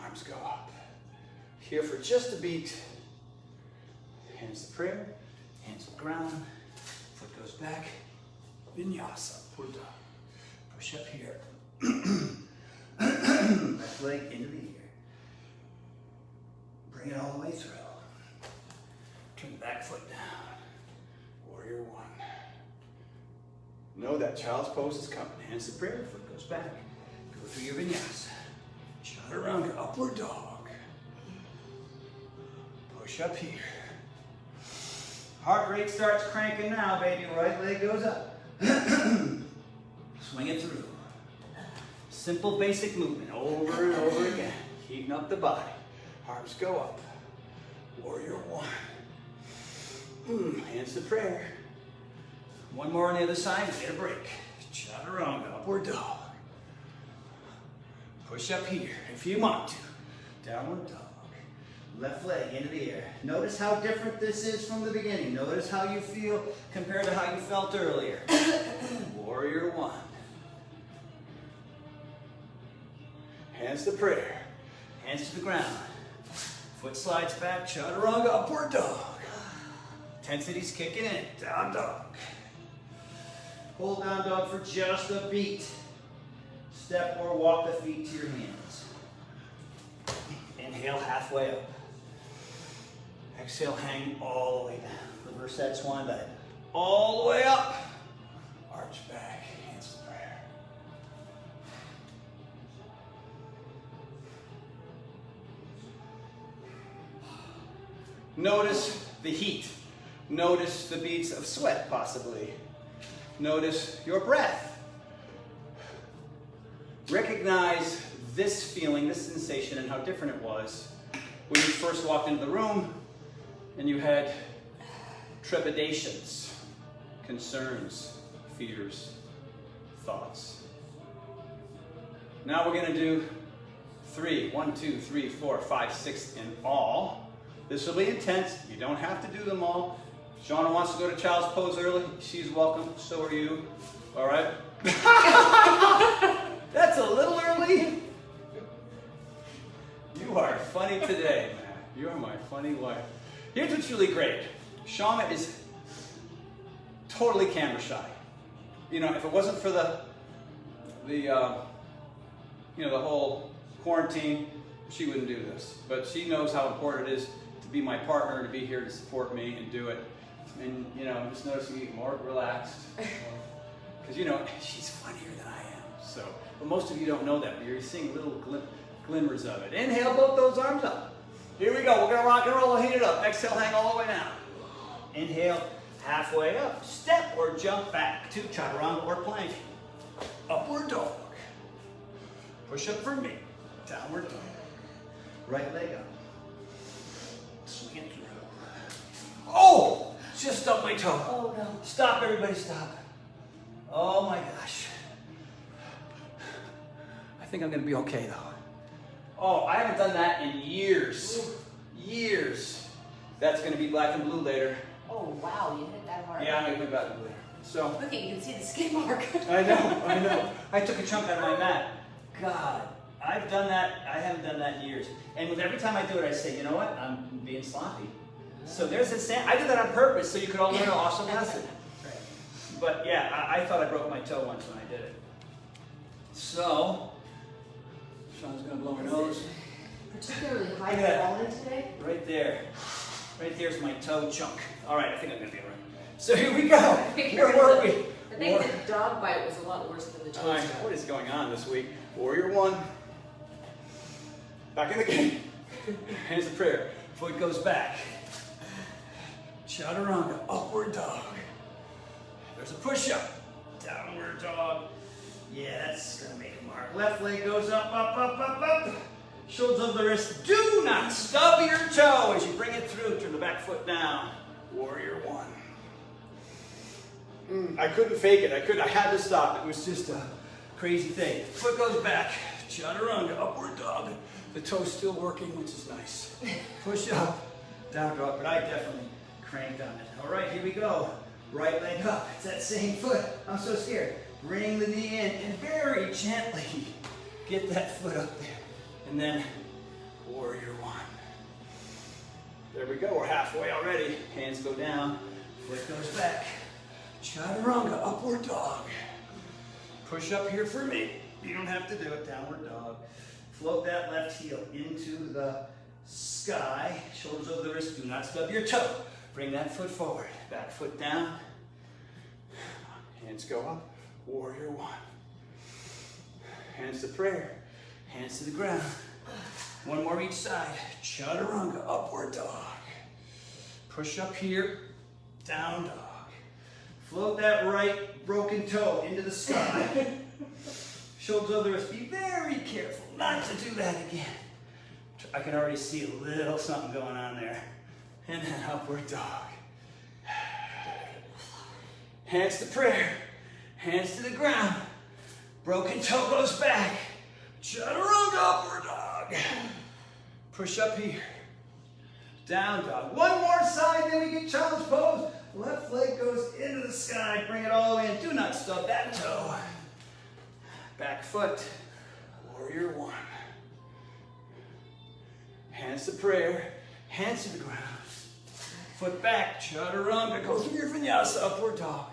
Arms go up. Here for just a beat. Hands to prayer. Hands to the ground. Foot goes back. Vinyasa. Upward dog. Push up here. Left leg into the air. Bring it all the way through. Turn the back foot down. Warrior one. Know that child's pose is coming. Hands to prayer, foot goes back. Go through your vinyasa. Chaturanga, upward dog. Push up here. Heart rate starts cranking now, baby. Right leg goes up. Swing it through. Simple, basic movement over and over again. Heating up the body. Arms go up. Warrior one. Hands to prayer. One more on the other side, get a break. Chaturanga, upward dog. Push up here if you want to. Downward dog. Left leg into the air. Notice how different this is from the beginning. Notice how you feel compared to how you felt earlier. Warrior one. Hands to prayer. Hands to the ground. Foot slides back, chaturanga, upward dog. Intensity's kicking in, down dog. Hold down dog for just a beat. Step or walk the feet to your hands. Inhale halfway up. Exhale, hang all the way down. Reverse that swan dive. All the way up. Arch back, hands to prayer. Notice the heat. Notice the beads of sweat, possibly. Notice your breath. Recognize this feeling, this sensation, and how different it was when you first walked into the room and you had trepidations, concerns, fears, thoughts. Now we're going to do 3, 1, 2, 3, 4, 5, 6 in all. This will be intense. You don't have to do them all. If Shauna wants to go to child's pose early, she's welcome. So are you. All right? That's a little early. You are funny today, man. You are my funny wife. Here's what's really great. Shauna is totally camera shy. You know, if it wasn't for the whole quarantine, she wouldn't do this. But she knows how important it is to be my partner, to be here to support me and do it. And, you know, I'm just noticing you more relaxed. Because, you know, she's funnier than I am. So, but most of you don't know that, but you're seeing little glimmers of it. Inhale, both those arms up. Here we go. We're going to rock and roll and heat it up. Exhale, hang all the way down. Inhale, halfway up. Step or jump back to chaturanga or plank. Upward dog. Push up for me. Downward dog. Right leg up. Swing it through. Oh! Just stubbed my toe. Oh no. Stop, everybody, stop. Oh my gosh. I think I'm going to be okay though. Oh, I haven't done that in years. Years. That's going to be black and blue later. Oh wow, you hit that hard. Yeah, I'm going to be black and blue later. So. Look, you can see the skin mark. I know. I took a chunk out of my mat. God, I've done that. I haven't done that in years. And with every time I do it, I say, you know what? I'm being sloppy. So there's this. I did that on purpose so you could all learn an awesome lesson. But yeah, I thought I broke my toe once when I did it. So, Sean's gonna blow her nose. Particularly high Look at that. falling today. Right there. Right there's my toe chunk. All right, I think I'm gonna be all right. So here we go. Where were we? I think the dog bite was a lot worse than the toe All right, stab. what is going on this week? Warrior one. Back in the game. Hands to prayer. Foot goes back. Chaturanga, upward dog. There's a push-up. Downward dog. Yeah, that's gonna make a mark. Left leg goes up, up, up, up, up. Shoulders of the wrist. Do not stub your toe as you bring it through. Turn the back foot down. Warrior one. I couldn't fake it. I had to stop. It was just a crazy thing. Foot goes back. Chaturanga, upward dog. The toe's still working, which is nice. Push up, down dog, but I definitely cranked on it. All right, here we go. Right leg up. It's that same foot. I'm so scared. Bring the knee in and very gently get that foot up there. And then warrior one. There we go. We're halfway already. Hands go down. Foot goes back. Chaturanga, upward dog. Push up here for me. You don't have to do it. Downward dog. Float that left heel into the sky. Shoulders over the wrist. Do not stub your toe. Bring that foot forward. Back foot down. Hands go up. Warrior one. Hands to prayer. Hands to the ground. One more each side. Chaturanga, upward dog. Push up here. Down dog. Float that right broken toe into the sky. Shoulders over the wrist. Be very careful not to do that again. I can already see a little something going on there. And then upward dog. Hands to prayer. Hands to the ground. Broken toe goes back. Chaturanga upward dog. Push up here. Down dog. One more side, then we get child's pose. Left leg goes into the sky. Bring it all in. Do not stub that toe. Back foot. Warrior one. Hands to prayer. Hands to the ground. Foot back. Chaturanga. Go through your vinyasa. Upward dog.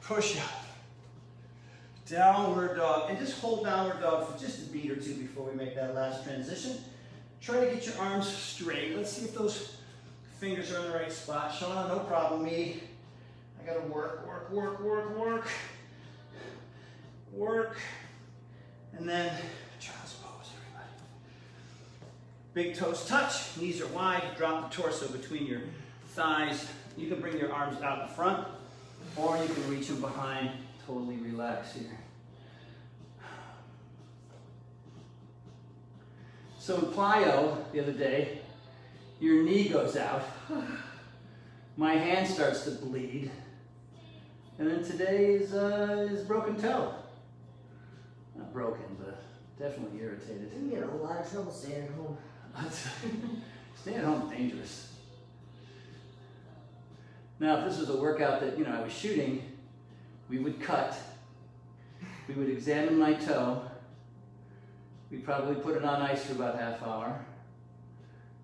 Push up. Downward dog. And just hold downward dog for just a beat or two before we make that last transition. Try to get your arms straight. Let's see if those fingers are in the right spot. Shauna, no problem. Me, I gotta work. Work. And then child's pose, everybody. Big toes touch, knees are wide. Drop the torso between your thighs. You can bring your arms out in front, or you can reach them behind. Totally relax here. So in plyo the other day, your knee goes out, my hand starts to bleed, and then today is broken toe. Not broken, but definitely irritated. You get in a lot of trouble staying at home. Staying at home is dangerous. Now, if this was a workout that I was shooting, we would cut, we would examine my toe. We'd probably put it on ice for about half hour.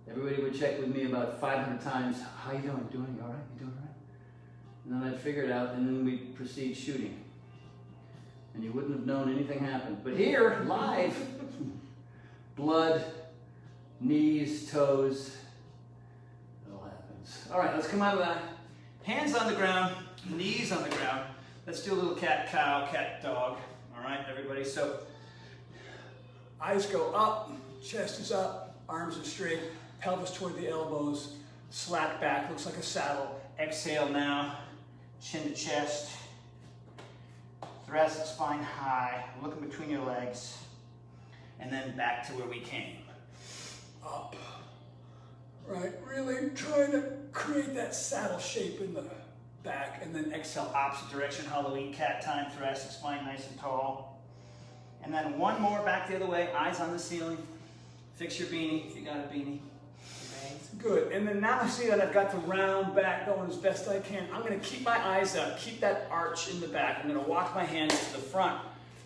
Everybody would check with me about 500 times. How you doing? Doing all right? You doing all right? And then I'd figure it out, and then we'd proceed shooting. And you wouldn't have known anything happened. But here, live, blood, knees, toes, it all happens. All right, let's come out of that. Hands on the ground, knees on the ground. Let's do a little cat-cow, cat-dog. All right, everybody? So, eyes go up, chest is up, arms are straight, pelvis toward the elbows, slack back, looks like a saddle. Exhale now, chin to chest, thoracic spine high, looking between your legs, and then back to where we came. Up, right, really trying to create that saddle shape in the back, and then exhale opposite direction, Halloween cat time, thoracic spine nice and tall. And then one more back the other way, eyes on the ceiling. Fix your beanie if you got a beanie. Good, and then now I see that I've got the round back going as best I can. I'm gonna keep my eyes up, keep that arch in the back. I'm gonna walk my hands to the front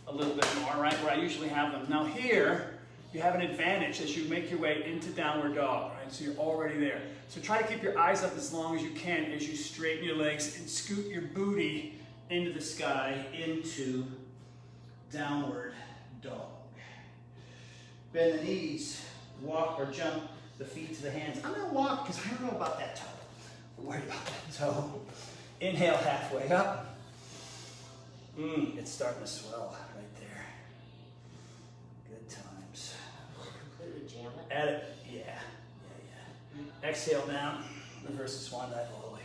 a little bit more, right, where I usually have them. Now here, you have an advantage as you make your way into downward dog, right? So you're already there. So try to keep your eyes up as long as you can as you straighten your legs and scoot your booty into the sky, into downward dog. Bend the knees, walk or jump the feet to the hands. I'm gonna walk because I don't know about that toe. I'm worried about that toe. Inhale halfway up. It's starting to swell right there. Good times. Completely jam it. Add it, yeah. Exhale down, reverse the swan dive all the way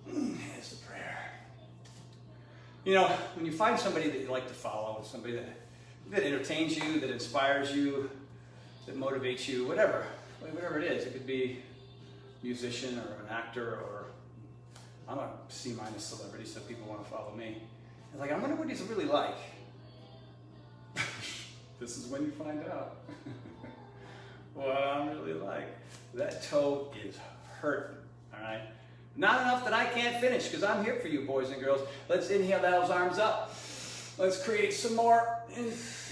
up. Hands to prayer. When you find somebody that you like to follow, somebody that entertains you, that inspires you, that motivates you, whatever it is. It could be a musician or an actor, or I'm a C- celebrity, so people want to follow me. It's like, I wonder what he's really like. This is when you find out. What I'm really like. That toe is hurting, all right? Not enough that I can't finish, because I'm here for you, boys and girls. Let's inhale those arms up. Let's create some more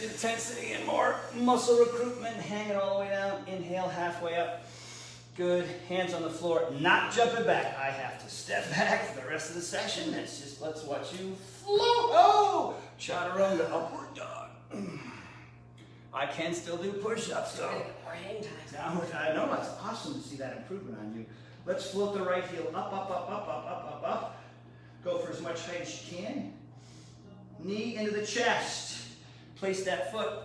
intensity and more muscle recruitment. Hang it all the way down. Inhale halfway up. Good. Hands on the floor. Not jumping back. I have to step back for the rest of the session. Let's watch you float. Oh! Chaturanga, upward dog. I can still do push-ups, though. More hang time. Downward. I know, it's awesome to see that improvement on you. Let's float the right heel up. Go for as much height as you can. Knee into the chest. Place that foot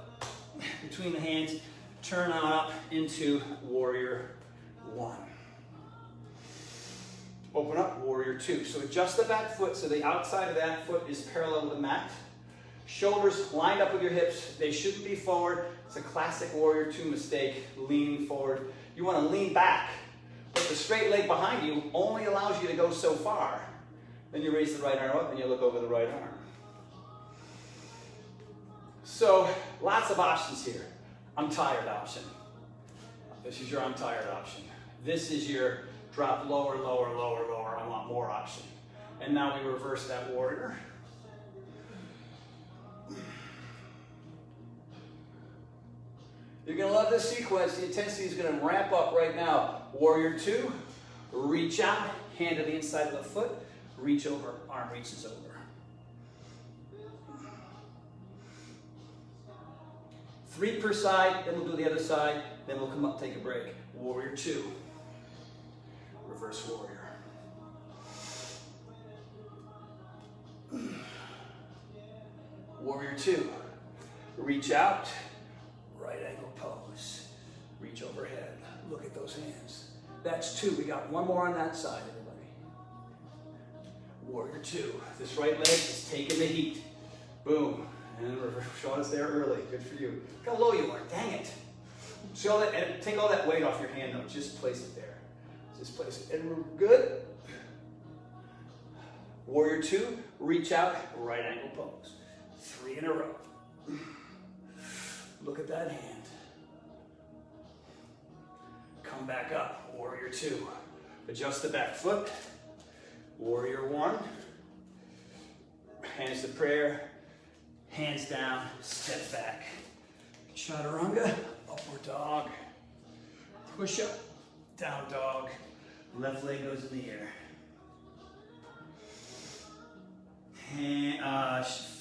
between the hands. Turn on up into warrior one. Open up, warrior two. So adjust the back foot so the outside of that foot is parallel with the mat. Shoulders lined up with your hips. They shouldn't be forward. It's a classic Warrior II mistake, leaning forward. You want to lean back, but the straight leg behind you only allows you to go so far. Then you raise the right arm up and you look over the right arm. So, lots of options here. I'm tired option. This is your I'm tired option. This is your drop lower, lower, lower, lower. I want more option. And now we reverse that warrior. You're going to love this sequence. The intensity is going to ramp up right now. Warrior II, reach out, hand to the inside of the foot, reach over, arm reaches over. 3 per side, then we'll do the other side, then we'll come up, take a break. Warrior II, reverse warrior. Warrior II, reach out, right angle pose, reach overhead, look at those hands. That's 2, we got 1 more on that side, everybody. Warrior II, this right leg is taking the heat. Boom, and reverse, showing us there early, good for you. Look how low you are, dang it. Show that, and take all that weight off your hand though, just place it there. Just place it, and we're good. Warrior II, reach out, right angle pose. 3 in a row. Look at that hand. Come back up, Warrior II. Adjust the back foot. Warrior I. Hands to prayer. Hands down, step back. Chaturanga, upward dog. Push up, down dog. Left leg goes in the air.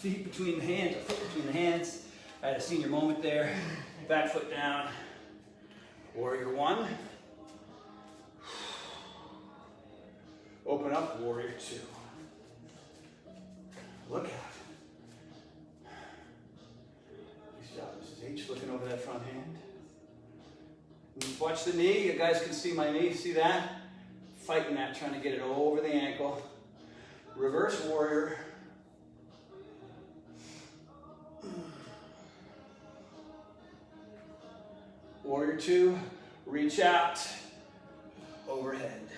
Feet between the hands, or foot between the hands. I had a senior moment there. Back foot down. Warrior I. Open up, Warrior II. Look out. Nice job, Mrs. H, looking over that front hand. Watch the knee. You guys can see my knee. See that? Fighting that, trying to get it over the ankle. Reverse warrior. Warrior II, reach out, overhead.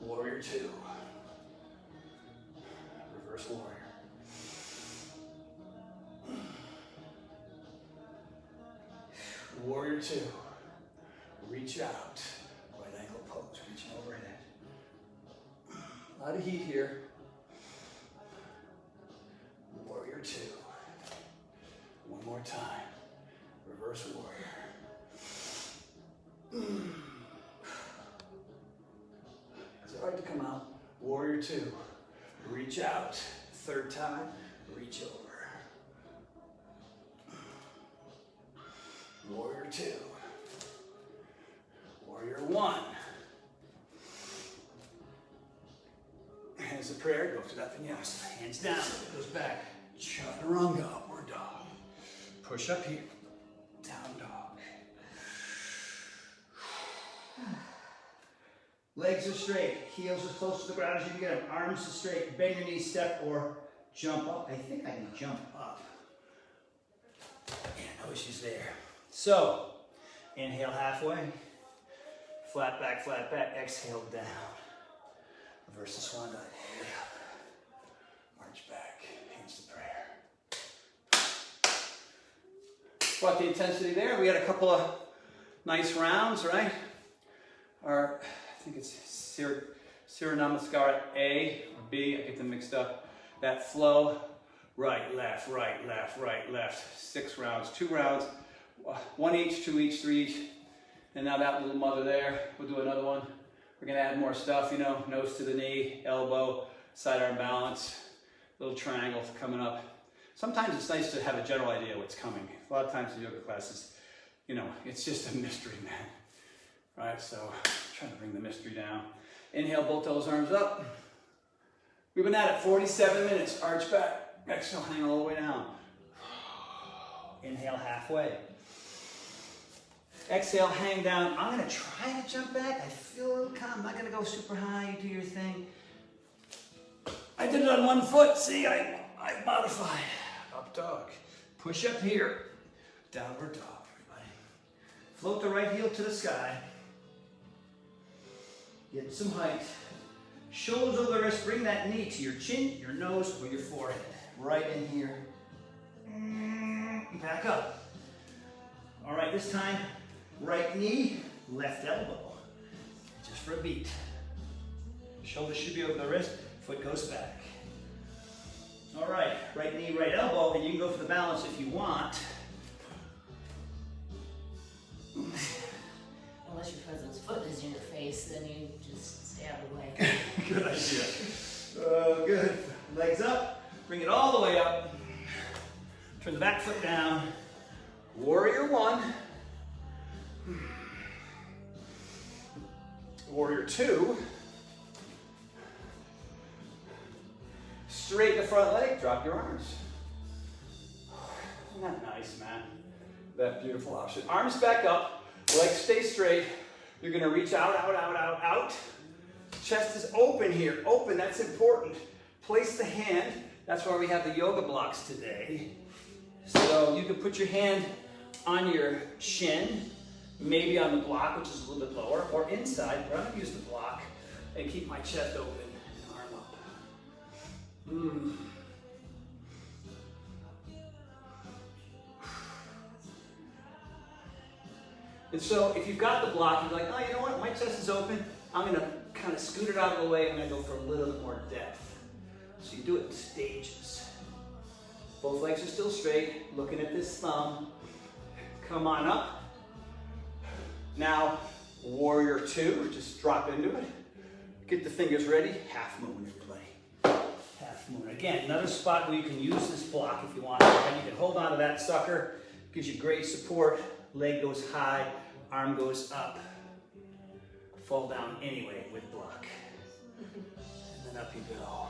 Warrior II, reverse warrior. Warrior II, reach out, right ankle pose, reaching overhead. A lot of heat here. Warrior II. One more time. Reverse warrior. Is it hard to come out? Warrior II. Reach out. 3rd time. Reach over. Warrior II. Warrior I. Hands to prayer. Go to that vinyasa. Hands down. It goes back. Chaturanga. Upward dog. Push up here, down dog. Legs are straight, heels as close to the ground as you can get them. Arms are straight, bend your knees, step or jump up. I think I can jump up. Yeah, no issues there. So, inhale halfway, flat back, exhale down. Reverse the swan dive, way up. Arch back, hands to prayer. Brought the intensity there. We had a couple of nice rounds, right? Or I think it's Surya Namaskara A or B. I get them mixed up. That flow, right, left, right, left, right, left. 6 rounds, 2 rounds, 1 each, 2 each, 3 each. And now that little mother there, we'll do another one. We're gonna add more stuff, you know, nose to the knee, elbow, side arm balance, little triangle coming up. Sometimes it's nice to have a general idea what's coming. A lot of times in yoga classes, you know, it's just a mystery, man. Right, so trying to bring the mystery down. Inhale, both those arms up. We've been at it 47 minutes. Arch back. Exhale, hang all the way down. Inhale halfway. Exhale, hang down. I'm going to try to jump back. I feel a little calm. I'm not going to go super high. You do your thing. I did did it on one foot. See, I modified. Up dog. Push up here. Downward dog, everybody. Float the right heel to the sky. Get some height. Shoulders over the wrist. Bring that knee to your chin, your nose, or your forehead. Right in here. Back up. All right, this time, right knee, left elbow. Just for a beat. Shoulders should be over the wrist, foot goes back. All right, right knee, right elbow, and you can go for the balance if you want. Unless your president's foot is in your face, then you just stay out of the way. Good idea. Good. Legs up, bring it all the way up. Turn the back foot down. Warrior one. Warrior two. Straighten the front leg, drop your arms. Isn't that nice, man? That beautiful option. Arms back up, legs stay straight. You're gonna reach out, out, out, out, out. Chest is open here, open, that's important. Place the hand, that's why we have the yoga blocks today. So you can put your hand on your shin, maybe on the block, which is a little bit lower, or inside, but I'm gonna use the block and keep my chest open and arm up. And so if you've got the block, you're like, oh, you know what, my chest is open. I'm gonna kind of scoot it out of the way. I'm gonna go for a little bit more depth. So you do it in stages. Both legs are still straight, looking at this thumb. Come on up. Now, warrior two, just drop into it. Get the fingers ready, half moon in play. Half moon. Again, another spot where you can use this block if you want. And you can hold on to that sucker. Gives you great support. Leg goes high, arm goes up. Fall down anyway with block. And then up you go.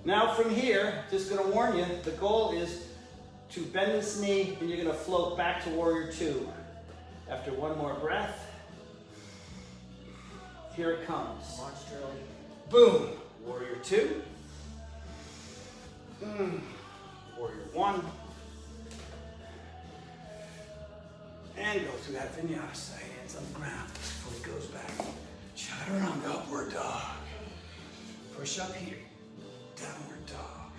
Now from here, just gonna warn you, the goal is to bend this knee and you're gonna float back to warrior two. After one more breath, here it comes. March early. Boom, warrior two. Warrior one. And go through that vinyasa, hands on the ground, foot goes back. Chaturanga, upward dog. Push up here. Downward dog.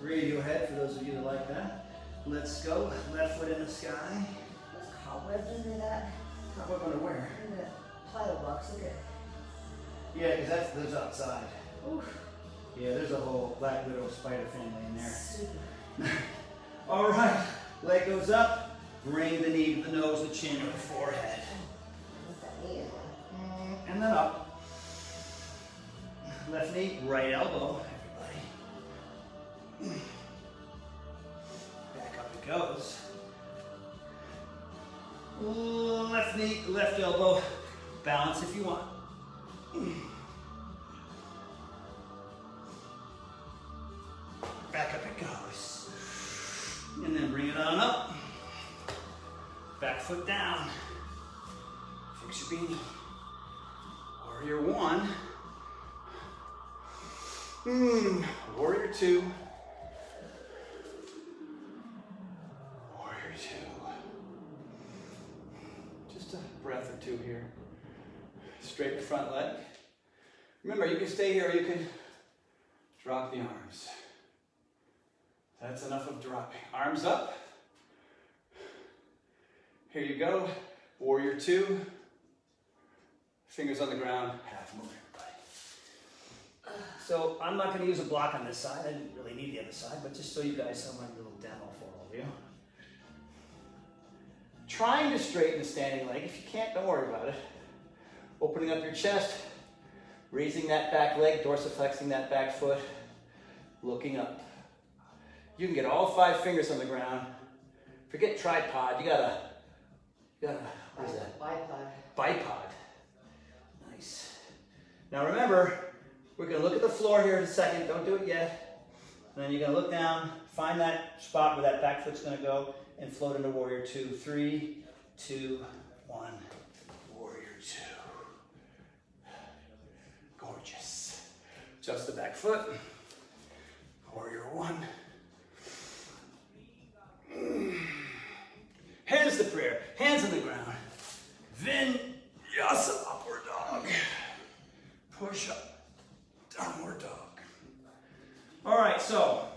Radio head for those of you that like that. Let's go. Left foot in the sky. There's cobwebs under that. Cobweb under where? In the Plyo box. Look at. Yeah, because that lives outside. Oof. Yeah, there's a whole black widow spider family in there. Super. All right. Leg goes up. Bring the knee to the nose, the chin, or the forehead. What's that knee? And then up. Left knee, right elbow, everybody. Back up it goes. Left knee, left elbow. Balance if you want. Back up it goes. And then bring it on up. Back foot down. Fix your beanie. Warrior one. Warrior two. Warrior two. Just a breath or two here. Straighten the front leg. Remember, you can stay here or you can drop the arms. That's enough of dropping. Arms up. Here you go. Warrior two. Fingers on the ground. Half moon. So I'm not going to use a block on this side. I didn't really need the other side, but just so you guys have my little demo for all of you. Trying to straighten the standing leg. If you can't, don't worry about it. Opening up your chest, raising that back leg, dorsiflexing that back foot, looking up. You can get all 5 fingers on the ground. Forget tripod. You gotta what is that? Bipod. Bipod. Nice. Now remember, we're going to look at the floor here in a second. Don't do it yet. And then you're going to look down, Find that spot where that back foot's gonna go and float into warrior two. 3, 2, 1. Warrior two. Gorgeous. Just the back foot. Warrior one. Hands to prayer. Hands on the ground. Vinyasa, upward dog. Push up. Downward dog. All right, so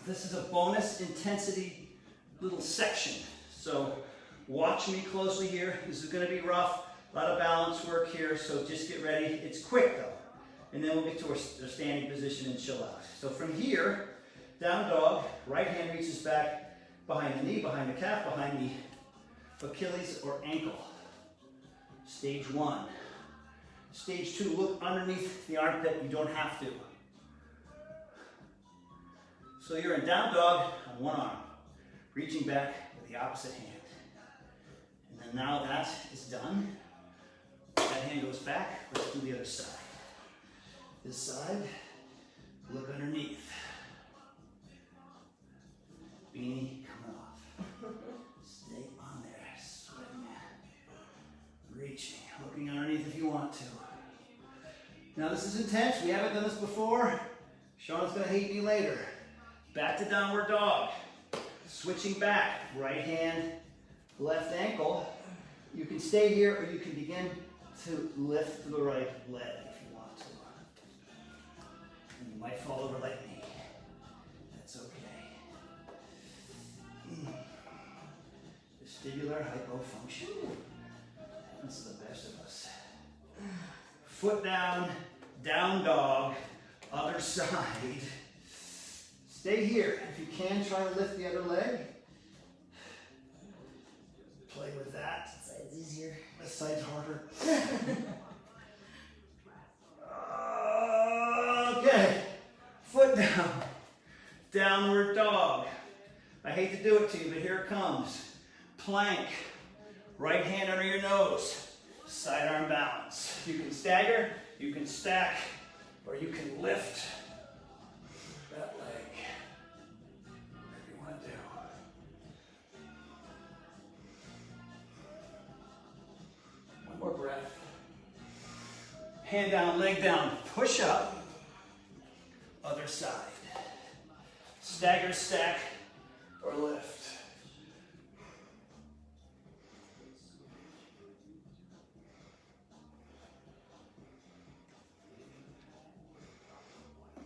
this is a bonus intensity little section. So watch me closely here. This is gonna be rough. A lot of balance work here, so just get ready. It's quick though. And then we'll get to our standing position and chill out. So from here, down dog, right hand reaches back behind the knee, behind the calf, behind the Achilles or ankle. Stage 1. Stage 2, look underneath the armpit. You don't have to. So you're in down dog on one arm, reaching back with the opposite hand. And then now that is done, that hand goes back, let's do the other side. This side, look underneath. Beanie coming off. Stay on there, sweating. Reaching, looking underneath if you want to. Now this is intense, we haven't done this before. Sean's gonna hate me later. Back to downward dog. Switching back, right hand, left ankle. You can stay here or you can begin to lift the right leg if you want to. And you might fall over like me. That's okay. Vestibular hypofunction. That's the best of us. Foot down, down dog, other side. Stay here. If you can, try to lift the other leg. Play with that. This side's easier. This side's harder. Okay. Foot down. Downward dog. I hate to do it to you, but here it comes. Plank. Right hand under your nose. Side arm balance. You can stagger, you can stack, or you can lift that leg. Whatever you want to do. One more breath. Hand down, leg down, push up. Other side. Stagger, stack, or lift.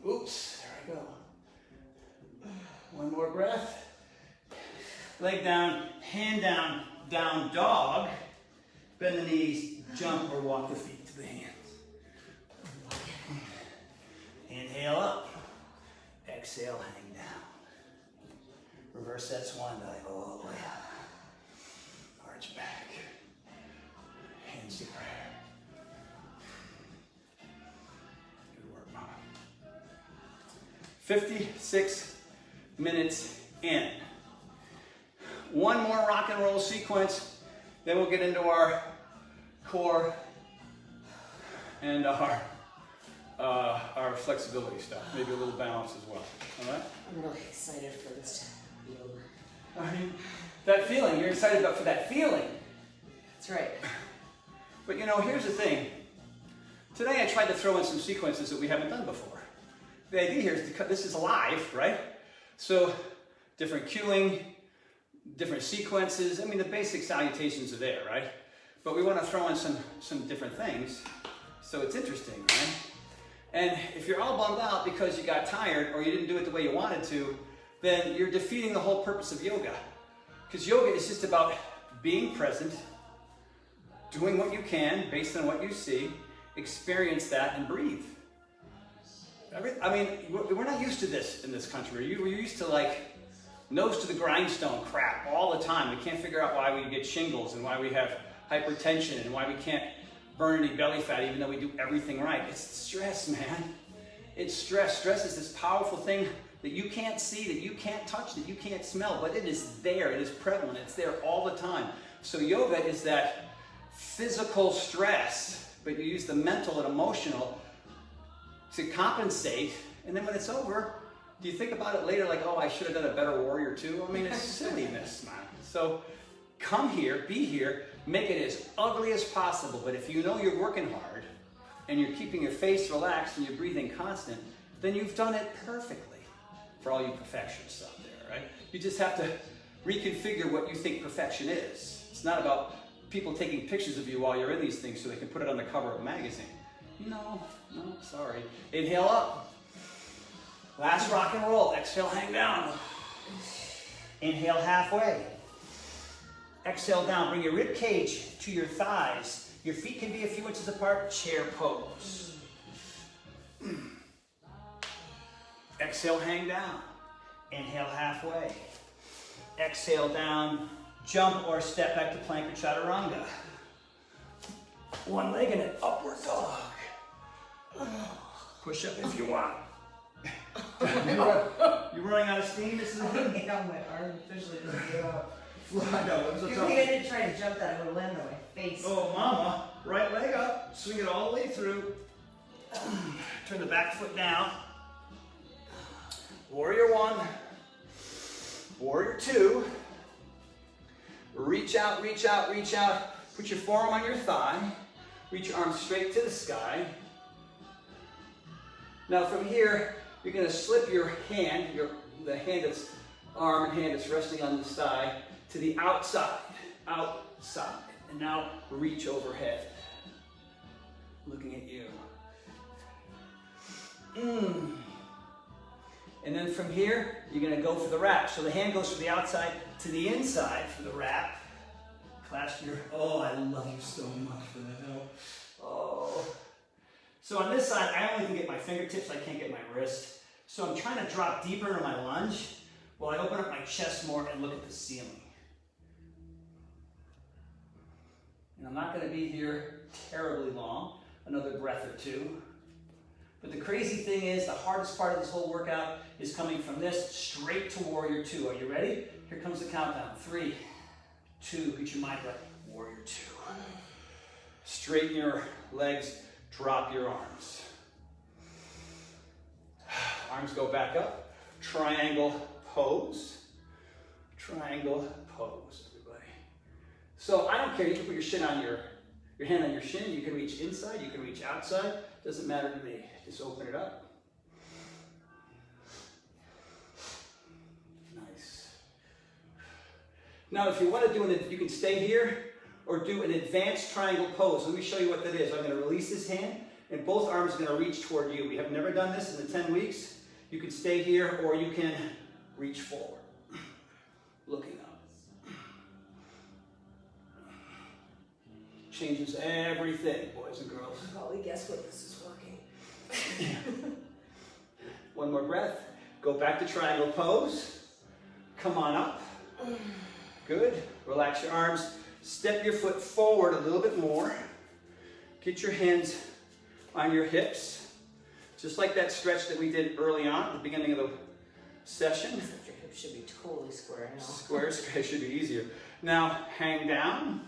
Oops, there I go. One more breath. Leg down, hand down, down dog. Bend the knees, jump or walk the feet to the hands. Inhale up. Exhale, hang down. Reverse that swan dive all the way up. Arch back. Hands to prayer. Good work, Mama. 56 minutes in. One more rock and roll sequence, then we'll get into our core and our flexibility stuff. Maybe a little balance as well. All right? I'm really excited for this to be over. I mean, that feeling, you're excited about for that feeling. That's right. But you know, here's the thing. Today I tried to throw in some sequences that we haven't done before. The idea here is to cut, this is live, right? So different cueing, different sequences. I mean, the basic salutations are there, right? But we want to throw in some different things. So it's interesting, right? And if you're all bummed out because you got tired or you didn't do it the way you wanted to, then you're defeating the whole purpose of yoga. Because yoga is just about being present, doing what you can based on what you see, experience that and breathe. I mean, we're not used to this in this country. We're used to like nose to the grindstone crap all the time. We can't figure out why we get shingles and why we have hypertension and why we can't burn any belly fat even though we do everything right. It's stress, man. It's stress. Stress is this powerful thing that you can't see, that you can't touch, that you can't smell, but it is there. It is prevalent. It's there all the time. So yoga is that physical stress, but you use the mental and emotional to compensate, and then when it's over, Do you think about it later like, oh, I should have done a better warrior too? I mean, it's silliness, man. So come here, be here, make it as ugly as possible. But if you know you're working hard and you're keeping your face relaxed and you're breathing constant, then you've done it perfectly for all you perfectionists out there, right? You just have to reconfigure what you think perfection is. It's not about people taking pictures of you while you're in these things so they can put it on the cover of a magazine. No, sorry. Inhale up. Last rock and roll. Exhale, hang down. Inhale halfway. Exhale down. Bring your rib cage to your thighs. Your feet can be a few inches apart. Chair pose. Exhale, hang down. Inhale halfway. Exhale down. Jump or step back to plank or chaturanga. One leg in an upward dog. Push up if you want. You're running out of steam? This is I think my arm officially doesn't get up. I know, it was a You tough think I didn't try to jump that, I would have landed on my face. Oh, mama. Right leg up. Swing it all the way through. Turn the back foot down. Warrior one. Warrior two. Reach out, reach out, reach out. Put your forearm on your thigh. Reach your arms straight to the sky. Now from here, you're going to slip your hand, the hand that's arm and hand that's resting on the thigh, to the outside, outside. And now reach overhead. Looking at you. And then from here, you're going to go for the wrap. So the hand goes from the outside to the inside for the wrap. Clasp your, oh, I love you so much for that help. Oh. So on this side, I only can get my fingertips, I can't get my wrist. So I'm trying to drop deeper into my lunge while I open up my chest more and look at the ceiling. And I'm not going to be here terribly long, another breath or two. But the crazy thing is, the hardest part of this whole workout is coming from this straight to warrior two. Are you ready? Here comes the countdown. 3, 2, get your mind right. Warrior two. Straighten your legs, drop your arms. Arms go back up. Triangle pose. Triangle pose, everybody. So I don't care, you can put your shin on your hand on your shin, you can reach inside, you can reach outside, doesn't matter to me. Just open it up. Nice. Now if you want to do it, you can stay here or do an advanced triangle pose. Let me show you what that is. I'm going to release this hand and both arms are going to reach toward you. We have never done this in the 10 weeks. You can stay here or you can reach forward. Looking up. Changes everything, boys and girls. You probably guess what this is working. One more breath. Go back to triangle pose. Come on up. Good. Relax your arms. Step your foot forward a little bit more. Get your hands on your hips. Just like that stretch that we did early on at the beginning of the session. Except your hips should be totally square now. Square should be easier. Now hang down.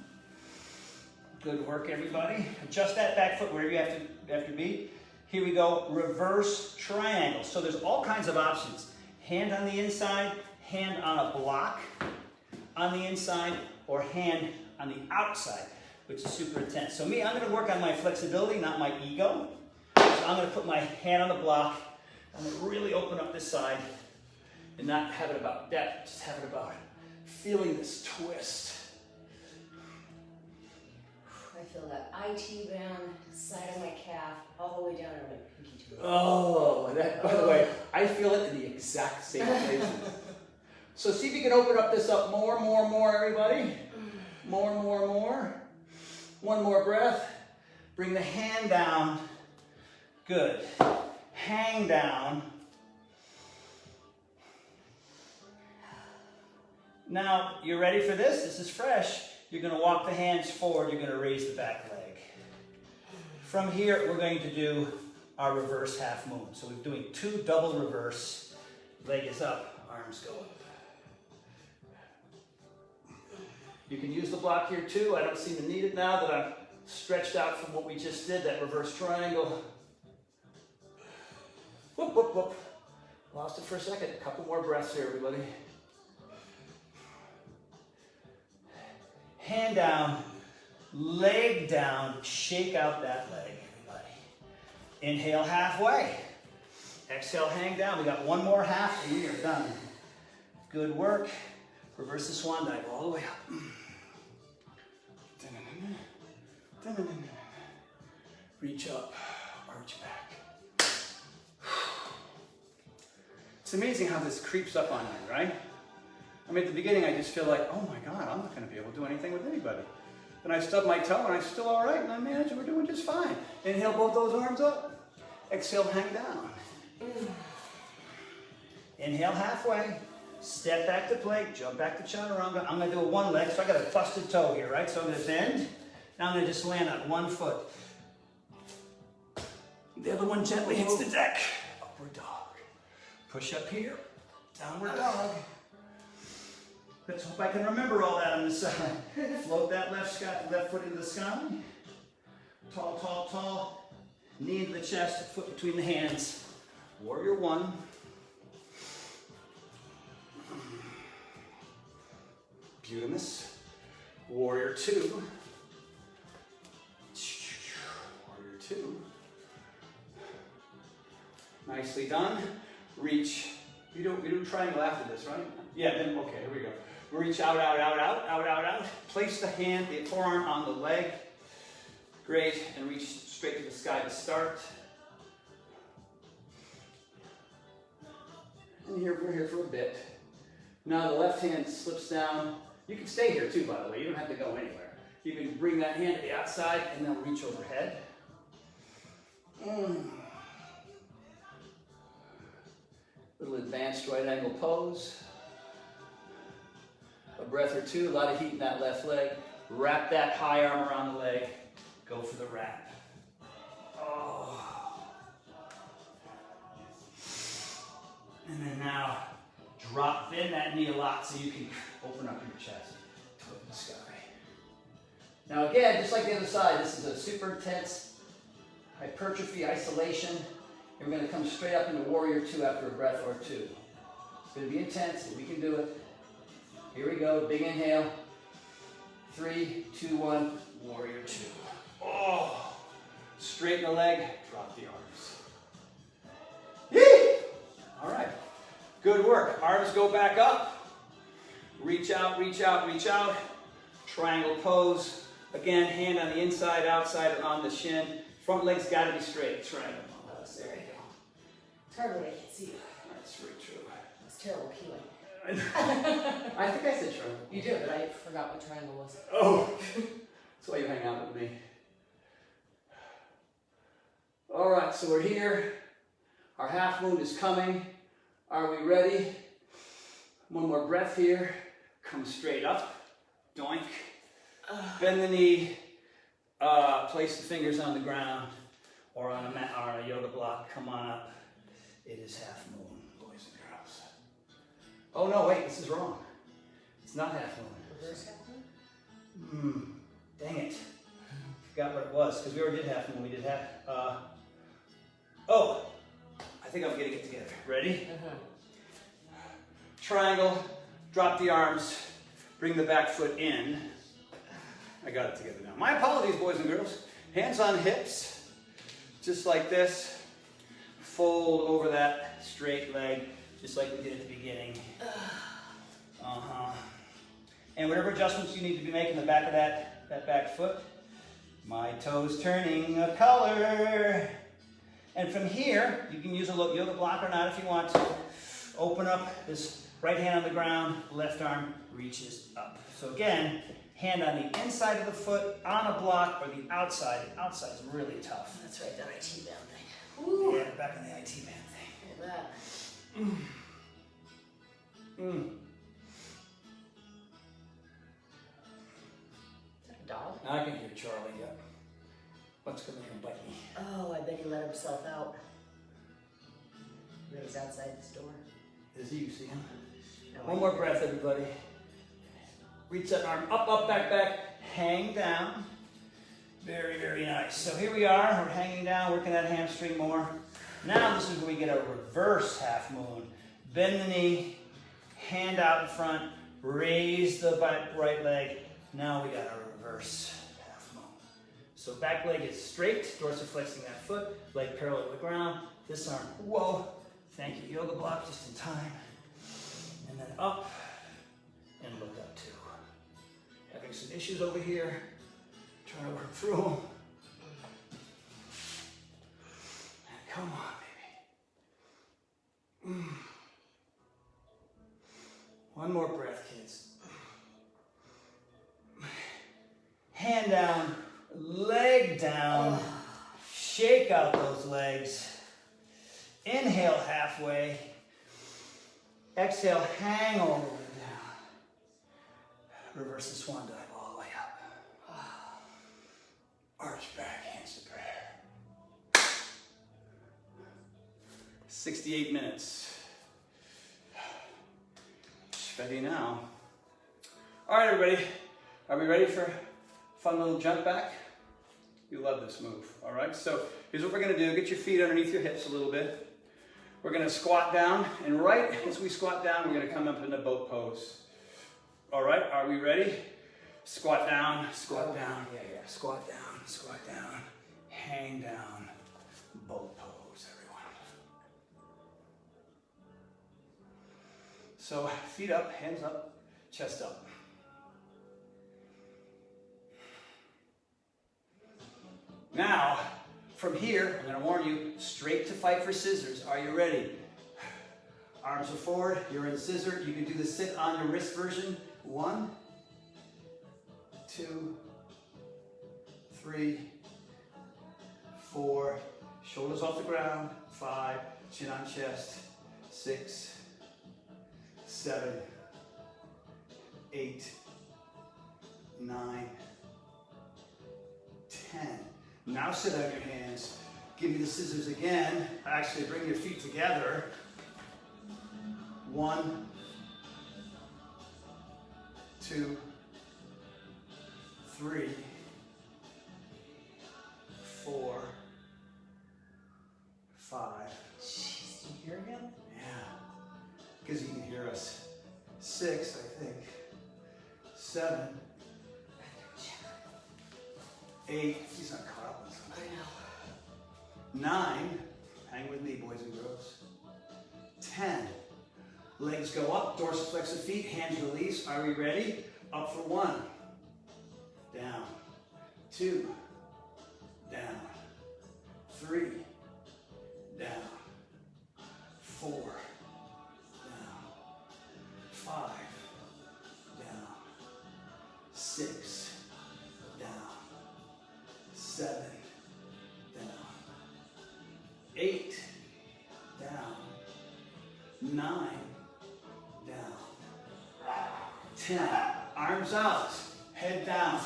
Good work, everybody. Adjust that back foot wherever you have to be. Here we go, reverse triangle. So there's all kinds of options. Hand on the inside, hand on a block on the inside, or hand on the outside, which is super intense. So me, I'm gonna work on my flexibility, not my ego. So I'm gonna put my hand on the block. I'm gonna really open up this side and not have it about depth, just have it about feeling this twist. I feel that IT band side of my calf all the way down to my pinky toe. Oh, by the way, I feel it in the exact same places. So see if you can open up this up more, everybody. More. One more breath. Bring the hand down. Good. Hang down. Now, you ready for this? This is fresh. You're going to walk the hands forward. You're going to raise the back leg. From here, we're going to do our reverse half moon. So we're doing 2 double reverse. Leg is up, arms go up. You can use the block here too. I don't seem to need it now that I'm stretched out from what we just did, that reverse triangle. Whoop, whoop, whoop. Lost it for a second. A couple more breaths here, everybody. Hand down, leg down, shake out that leg, everybody. Inhale halfway. Exhale, hang down. We got one more half and we are done. Good work. Reverse the swan dive all the way up. Reach up, arch back. It's amazing how this creeps up on you, right? I mean, at the beginning, I just feel like, oh my God, I'm not going to be able to do anything with anybody. Then I stub my toe and I'm still all right, and I manage, we're doing just fine. Inhale both those arms up. Exhale, hang down. Inhale halfway. Step back to plank, jump back to chaturanga. I'm going to do a one leg, so I got a busted toe here, right? So I'm going to bend. Now I'm going to just land on one foot. The other one gently hits the deck. Upward dog. Push up here. Downward dog. Let's hope I can remember all that on the side. Float that left foot into the sky. Tall, tall, tall. Knee into the chest, foot between the hands. Warrior one. Beautimous. Warrior two. Warrior two. Nicely done. Reach. We do triangle after this, right? Yeah, then, okay, here we go. Reach out, out, out, out, out, out, out. Place the hand, the forearm on the leg. Great, and reach straight to the sky to start. And here, we're here for a bit. Now the left hand slips down. You can stay here too, by the way. You don't have to go anywhere. You can bring that hand to the outside and then reach overhead. Little advanced right angle pose. A breath or two, a lot of heat in that left leg. Wrap that high arm around the leg. Go for the wrap. Oh. And then now, bend that knee a lot so you can open up your chest toward the sky. Now again, just like the other side, this is a super intense hypertrophy isolation. And we're going to come straight up into warrior two after a breath or two. It's going to be intense, but we can do it. Here we go, big inhale. 3, 2, 1, warrior two. Oh, straighten the leg, drop the arms. Yee! All right, good work. Arms go back up. Reach out, reach out, reach out. Triangle pose. Again, hand on the inside, outside, or on the shin. Front leg's got to be straight. Triangle pose. There you go. It's hard when I can't see you. That's very true. It's terrible peeling. I think I said triangle. You did, but I forgot what triangle was. Oh, that's why you hang out with me. All right, so we're here. Our half moon is coming. Are we ready? One more breath here. Come straight up. Doink. Bend the knee. Place the fingers on the ground or on a mat or a yoga block. Come on up. It is half moon, boys and girls. Oh no, wait, this is wrong. It's not half moon. Reverse half moon? Dang it. Forgot what it was, because we already did half moon. We did half. Oh, I think I'm getting it together. Ready? Triangle, drop the arms, bring the back foot in. I got it together now. My apologies, boys and girls. Hands on hips, just like this. Fold over that straight leg, just like we did at the beginning. And whatever adjustments you need to be making the back of that back foot. My toes turning a color. And from here, you can use a yoga block or not if you want to. Open up this right hand on the ground, left arm reaches up. So again, hand on the inside of the foot, on a block, or the outside. The outside is really tough. That's right, that IT band thing. Ooh. Yeah, back on the IT band thing. Look at that. Is that a dog? I can hear Charlie, yeah. What's coming here and bite me? Oh, I bet he let himself out. He's outside this door. Is he? You see him? No, One more breath, everybody. Reach that arm up, up, back, back. Hang down. Very, very nice. So here we are. We're hanging down, working that hamstring more. Now this is where we get a reverse half moon. Bend the knee, hand out in front, raise the right leg. Now we got our reverse half moon. So back leg is straight, dorsiflexing that foot, leg parallel to the ground. This arm, whoa, thank you, yoga block, just in time. And then up and look up too. Having some issues over here, trying to work through them. And come on, baby. One more breath, kids. Hand down, leg down. Shake out those legs. Inhale halfway. Exhale, hang all the way down. Reverse the swan dive all the way up. Arch back, hands to prayer. 68 minutes. Ready now. All right, everybody. Are we ready for a fun little jump back? You love this move, all right? So here's what we're gonna do. Get your feet underneath your hips a little bit. We're gonna squat down, and right as we squat down, we're gonna come up into boat pose. All right, are we ready? Squat down, squat down, squat down, squat down, hang down, boat pose, everyone. So feet up, hands up, chest up. Now, from here, I'm going to warn you, straight to fight for scissors. Are you ready? Arms are forward, you're in scissor. You can do the sit on your wrist version. 1, 2, 3, 4, shoulders off the ground. 5, chin on chest. 6, 7, 8, 9, 10. Now sit on your hands. Give me the scissors again. Actually, bring your feet together. 1, 2, 3, 4, 5. Jeez, you hear him? Yeah, because he can hear us. 6, I think. 7, 8. He's not caught up with something. I know. 9. Hang with me, boys and girls. 10. Legs go up, dorsiflex the feet, hands release. Are we ready? Up for 1. Down. 2. Down. 3. Down. 4. Down. 5. Down. 6. Down. 7. Down. 8. Down. 9. Down. 10. Arms out. Head down.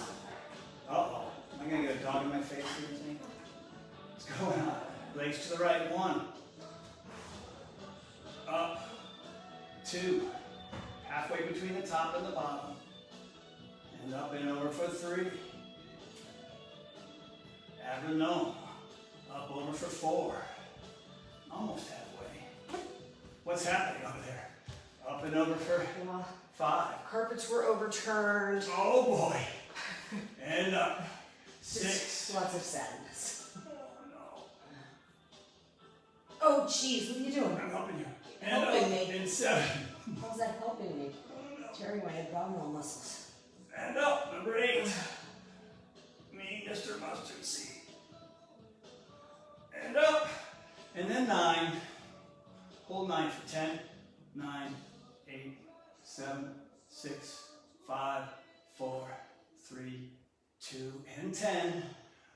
Uh-oh. Am I going to get a dog in my face or anything? What's going on? Legs to the right. 1. Up. 2. Halfway between the top and the bottom. And up and over for 3. Abdomen. Up over for 4. Almost halfway. What's happening over there? Up and over for 5. Carpets were overturned. Oh boy. And up. 6. Lots of sadness. Oh no. Oh, jeez, what are you doing? I'm helping you. And Helping up. me. And 7. How's that helping me? Oh no. Tearing my abdominal muscles. And up. Number 8. Me, Mr. Mustard Seed. And up. And then 9. Hold 9 for 10. 9, 8, 7, 6, 5, 4, 3, 2, and 10.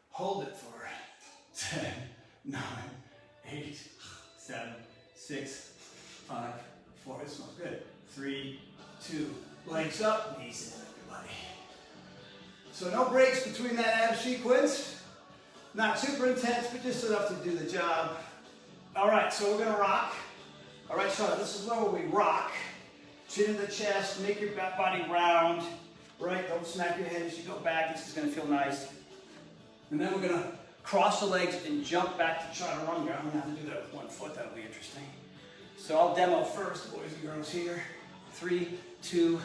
Hold it for 10, 9, 8, 7, 6, 5, 4. It smells good. 3, 2. Legs up, knees in, everybody. So no breaks between that ab sequence. Not super intense, but just enough to do the job. All right, so we're gonna rock. All right, so this is where we rock. Chin in the chest, make your back body round. Right, don't smack your head as you go back. This is gonna feel nice. And then we're gonna cross the legs and jump back to chaturanga. I'm gonna have to do that with one foot, that'll be interesting. So I'll demo first, boys and girls here. 3, 2,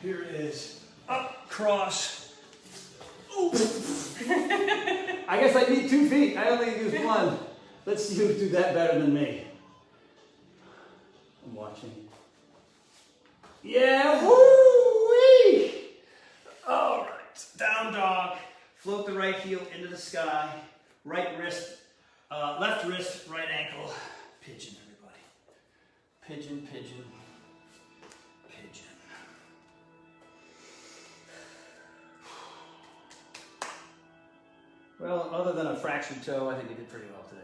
here it is. Up, cross. Ooh. I guess I need 2 feet, I only use 1. Let's see who do that better than me. I'm watching. Yeah, woo-wee! All right, down dog. Float the right heel into the sky. Right wrist, left wrist, right ankle. Pigeon, everybody. Pigeon, pigeon, pigeon. Well, other than a fractured toe, I think you did pretty well today.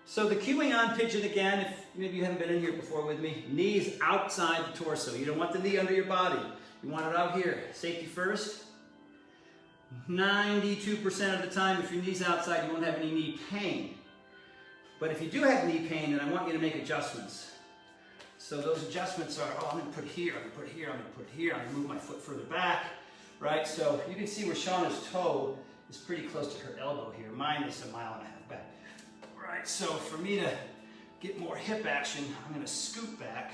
So the cueing on pigeon again, if maybe you haven't been in here before with me, knees outside the torso. You don't want the knee under your body. You want it out here. Safety first. 92% of the time, if your knee's outside, you won't have any knee pain. But if you do have knee pain, then I want you to make adjustments. So those adjustments are, oh, I'm going to put here, I'm going to put here, I'm going to put here, I'm going to move my foot further back, right? So you can see where Shauna's toe is pretty close to her elbow here. Mine is 1.5 miles back. Right, so for me to get more hip action, I'm going to scoot back.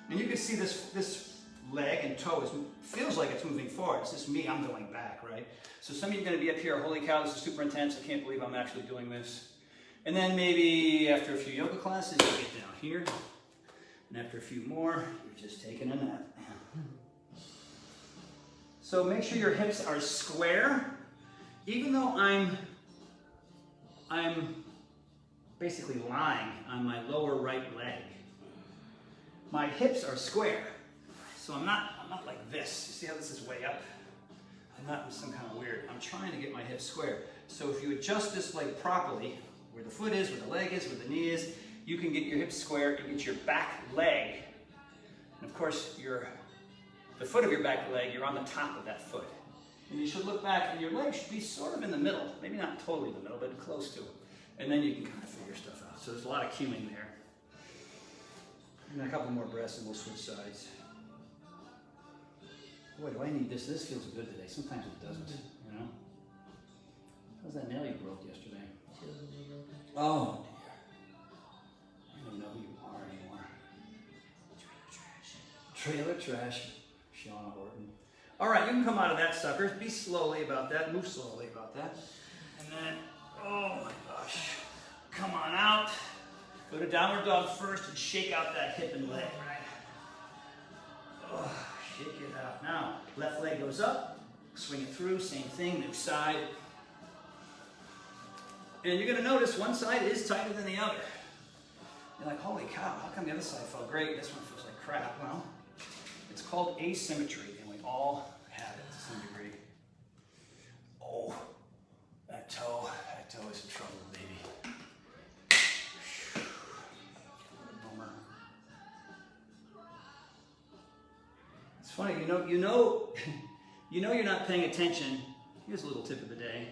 And you can see this leg and toe feels like it's moving forward. It's just me, I'm going back, right? So some of you are going to be up here, holy cow, this is super intense. I can't believe I'm actually doing this. And then maybe after a few yoga classes, you get down here. And after a few more, you're just taking a nap. So make sure your hips are square. Even though I'm basically lying on my lower right leg, my hips are square. So I'm not like this. You see how this is way up? I'm not some kind of weird. I'm trying to get my hips square. So if you adjust this leg properly, where the foot is, where the leg is, where the knee is, you can get your hips square and get your back leg. And of course, the foot of your back leg, you're on the top of that foot. And you should look back and your leg should be sort of in the middle. Maybe not totally in the middle, but close to it. And then you can kind of figure stuff out. So there's a lot of cueing there. And a couple more breaths and we'll switch sides. Boy, do I need this. This feels good today. Sometimes it doesn't, you know? How's that nail you broke yesterday? Oh, dear. I don't know who you are anymore. Trailer trash. Shauna Horton. All right, you can come out of that, suckers. Be slowly about that. Move slowly about that. And then, oh my gosh. Come on out. Go to downward dog first and shake out that hip and leg, right? Oh, shake it out. Now, left leg goes up. Swing it through. Same thing. New side. And you're going to notice one side is tighter than the other. You're like, holy cow, how come the other side felt great? This one feels like crap. Well, it's called asymmetry, and we all have it to some degree. Oh, that toe is in trouble, baby. Bummer. It's funny, you know you're not paying attention. Here's a little tip of the day.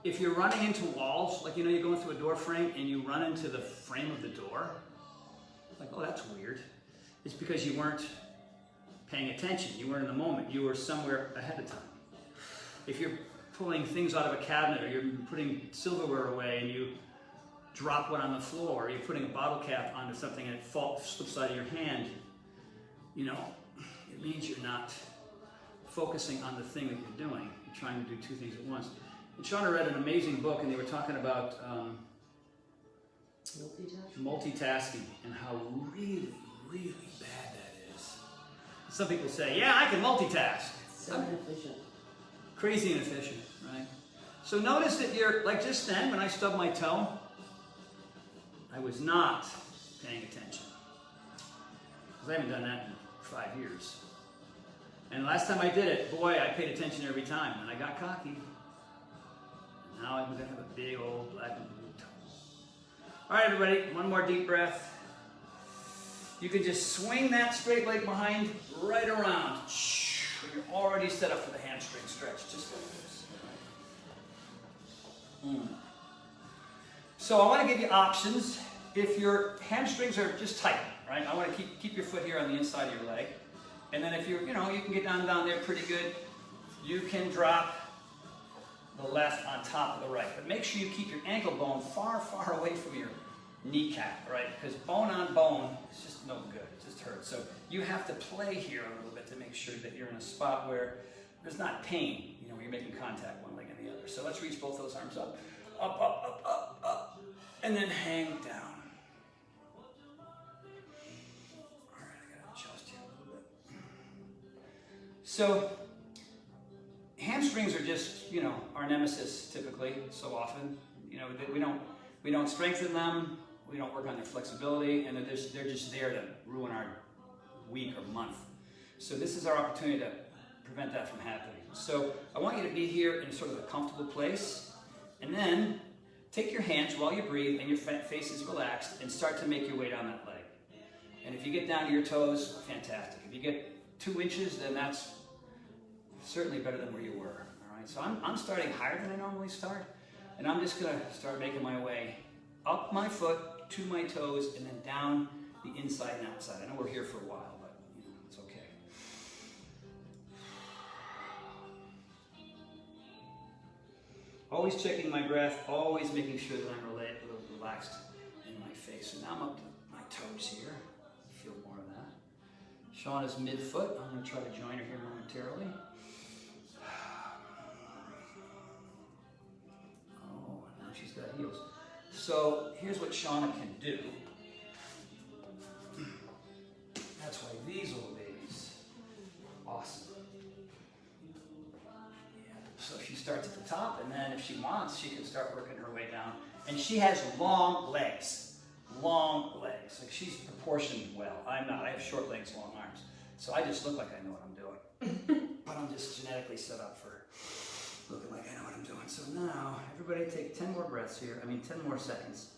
If you're running into walls, like you're going through a door frame and you run into the frame of the door, like, oh, that's weird. It's because you weren't paying attention. You weren't in the moment. You were somewhere ahead of time. If you're pulling things out of a cabinet or you're putting silverware away and you drop one on the floor, or you're putting a bottle cap onto something and it slips out of your hand, it means you're not focusing on the thing that you're doing. You're trying to do two things at once. And Shauna read an amazing book, and they were talking about multitasking and how really, really bad that is. Some people say, yeah, I can multitask. So inefficient. Crazy inefficient, right? So notice that you're, like just then, when I stubbed my toe, I was not paying attention. Because I haven't done that in 5 years. And last time I did it, boy, I paid attention every time, and I got cocky. Now I'm going to have a big old black and blue toe. All right, everybody, one more deep breath. You can just swing that straight leg behind right around. You're already set up for the hamstring stretch, just like this. So I want to give you options. If your hamstrings are just tight, right? I want to keep your foot here on the inside of your leg. And then if you're, you can get down there pretty good. You can drop the left on top of the right. But make sure you keep your ankle bone far, far away from your kneecap, right? Because bone on bone is just no good. It just hurts. So you have to play here a little bit to make sure that you're in a spot where there's not pain, you know, when you're making contact one leg and the other. So let's reach both those arms up, up, up, up, up, up, and then hang down. All right, I gotta adjust here a little bit. So hamstrings are just, you know, our nemesis typically. So often, you know, we don't strengthen them. We don't work on their flexibility, and they're just there to ruin our week or month. So this is our opportunity to prevent that from happening. So I want you to be here in sort of a comfortable place, and then take your hands while you breathe and your face is relaxed, and start to make your way down that leg. And if you get down to your toes, fantastic. If you get 2 inches, then that's certainly better than where you were. All right. So I'm starting higher than I normally start, and I'm just gonna start making my way up my foot to my toes, and then down the inside and outside. I know we're here for a while, but you know, it's okay. Always checking my breath, always making sure that I'm relaxed in my face. And now I'm up to my toes here. Feel more of that. Shawn is mid-foot. I'm going to try to join her here momentarily. Oh, now she's got heels. So here's what Shauna can do. That's why these little babies, awesome. Yeah. So she starts at the top, and then if she wants, she can start working her way down. And she has long legs, like she's proportioned well. I'm not, I have short legs, long arms. So I just look like I know what I'm doing. But I'm just genetically set up for looking like I know what I'm doing. So now, everybody take 10 more breaths here. 10 more seconds.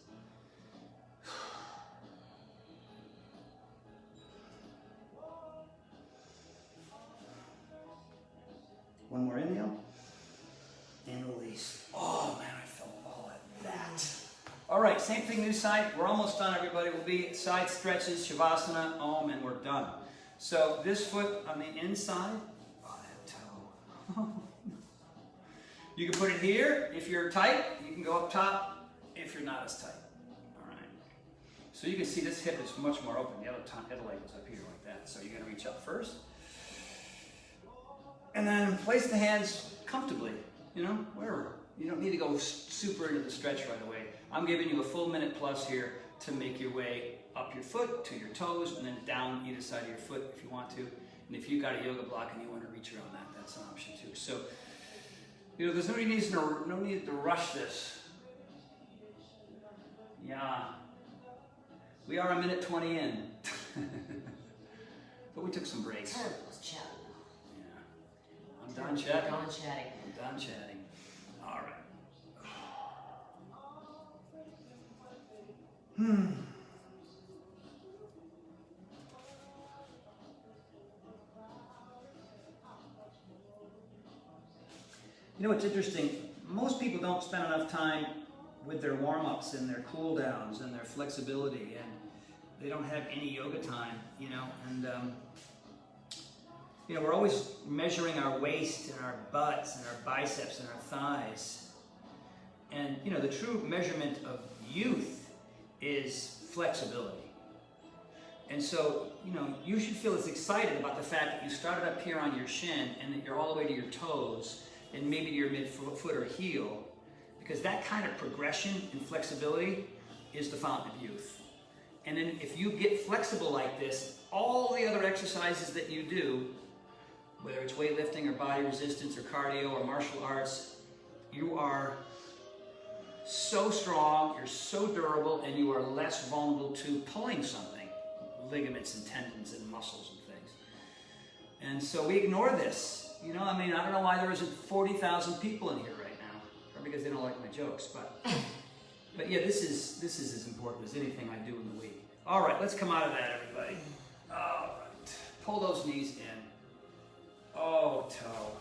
One more inhale. And release. Oh man, I felt all of that. All right, same thing, new side. We're almost done, everybody. We'll be side stretches, Shavasana, Om, and we're done. So this foot on the inside. Oh, that toe. You can put it here. If you're tight, you can go up top. If you're not as tight. All right. So you can see this hip is much more open. The other leg was up here like that. So you're going to reach up first. And then place the hands comfortably, you know, wherever. You don't need to go super into the stretch right away. I'm giving you a full minute plus here to make your way up your foot to your toes, and then down either side of your foot if you want to. And if you've got a yoga block and you want to reach around that, that's an option too. So, you know, there's no need to rush this. Yeah. We are 1:20 in. But we took some breaks. Time was chatting. Yeah. I'm done chatting. Done chatting. I'm done chatting. All right. You know what's interesting? Most people don't spend enough time with their warm-ups and their cool-downs and their flexibility, and they don't have any yoga time, you know, and you know, we're always measuring our waist and our butts and our biceps and our thighs. And you know, the true measurement of youth is flexibility. And so, you know, you should feel as excited about the fact that you started up here on your shin and that you're all the way to your toes and maybe to your mid-foot or heel, because that kind of progression and flexibility is the fountain of youth. And then if you get flexible like this, all the other exercises that you do, whether it's weightlifting or body resistance or cardio or martial arts, you are so strong, you're so durable, and you are less vulnerable to pulling something, ligaments and tendons and muscles and things. And so we ignore this. You know, I mean, I don't know why there isn't 40,000 people in here right now, or because they don't like my jokes, but yeah, this is as important as anything I do in the week. All right, let's come out of that, everybody. All right, pull those knees in. Oh, toe.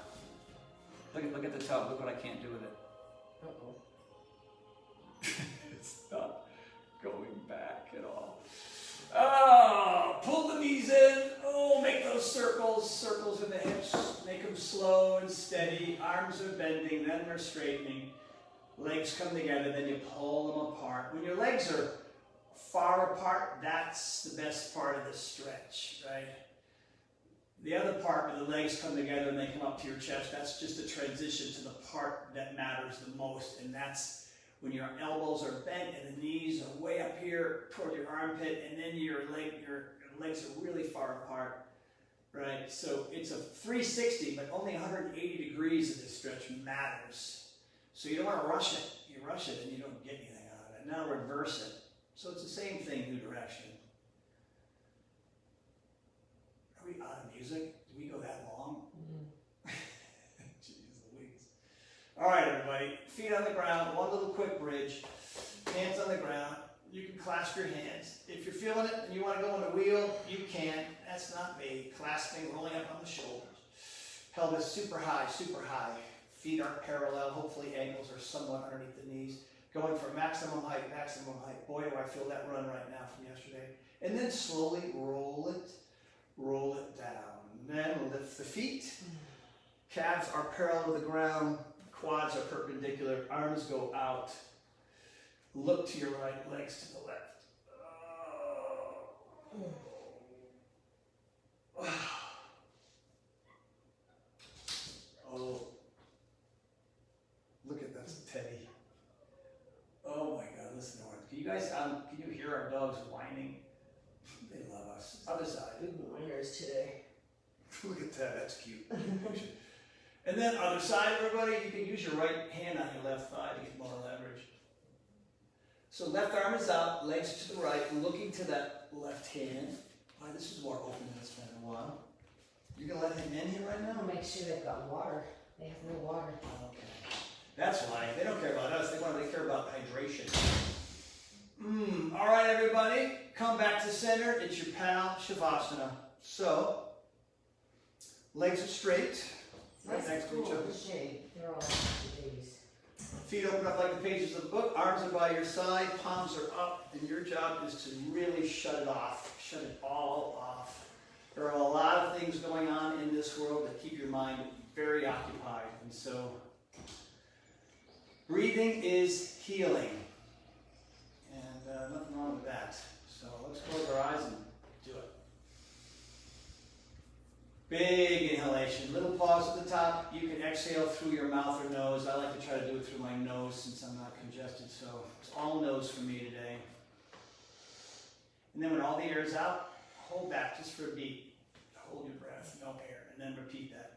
Look at the toe. Look what I can't do with it. Uh-oh. It's not going back at all. Oh, pull the knees in. Oh, make those circles in the hips. Make them slow and steady. Arms are bending, then they're straightening. Legs come together, then you pull them apart. When your legs are far apart, that's the best part of the stretch, right? The other part where the legs come together and they come up to your chest, that's just a transition to the part that matters the most, and that's when your elbows are bent and the knees are way up here toward your armpit, and then your legs are really far apart, right? So it's a 360, but only 180 degrees of this stretch matters. So you don't want to rush it. You rush it and you don't get anything out of it. Now reverse it. So it's the same thing, new direction. Are we out of music? Do we go that long? Jeez Louise. All right, everybody. Feet on the ground. One little quick bridge. Hands on the ground. You can clasp your hands. If you're feeling it and you want to go in a wheel, you can. That's not me. Clasping, rolling up on the shoulders. Pelvis super high, super high. Feet aren't parallel. Hopefully ankles are somewhat underneath the knees. Going for maximum height, maximum height. Boy, do I feel that run right now from yesterday. And then slowly roll it down. Then lift the feet. Calves are parallel to the ground. Quads are perpendicular. Arms go out. Look to your right, legs to the left. Oh. Look at that, Teddy. Oh my God, listen to her. Can you guys, can you hear our dogs whining? They love us. Other side. Good whiners today. Look at that, that's cute. And then other side, everybody, you can use your right hand on your left thigh to get more leverage. So left arm is out, legs to the right, looking to that left hand. Wow, this is more open than it's been in a while. You gonna let him in here right now? I'll make sure they've got water. They have no water. Okay. That's why. They don't care about us. They care about hydration. All right, everybody. Come back to center. It's your pal Shavasana. So, legs are straight. Right next to each other. Shade. They're all the babies. Feet open up like the pages of the book. Arms are by your side. Palms are up. And your job is to really shut it off. Shut it all off. There are a lot of things going on in this world that keep your mind very occupied. And so, breathing is healing. And nothing wrong with that. So let's close our eyes and do it. Big inhalation. Little pause at the top. You can exhale through your mouth or nose. I like to try to do it through my nose since I'm not congested. So it's all nose for me today. And then when all the air is out, hold back just for a beat. Hold your breath, no air, and then repeat that.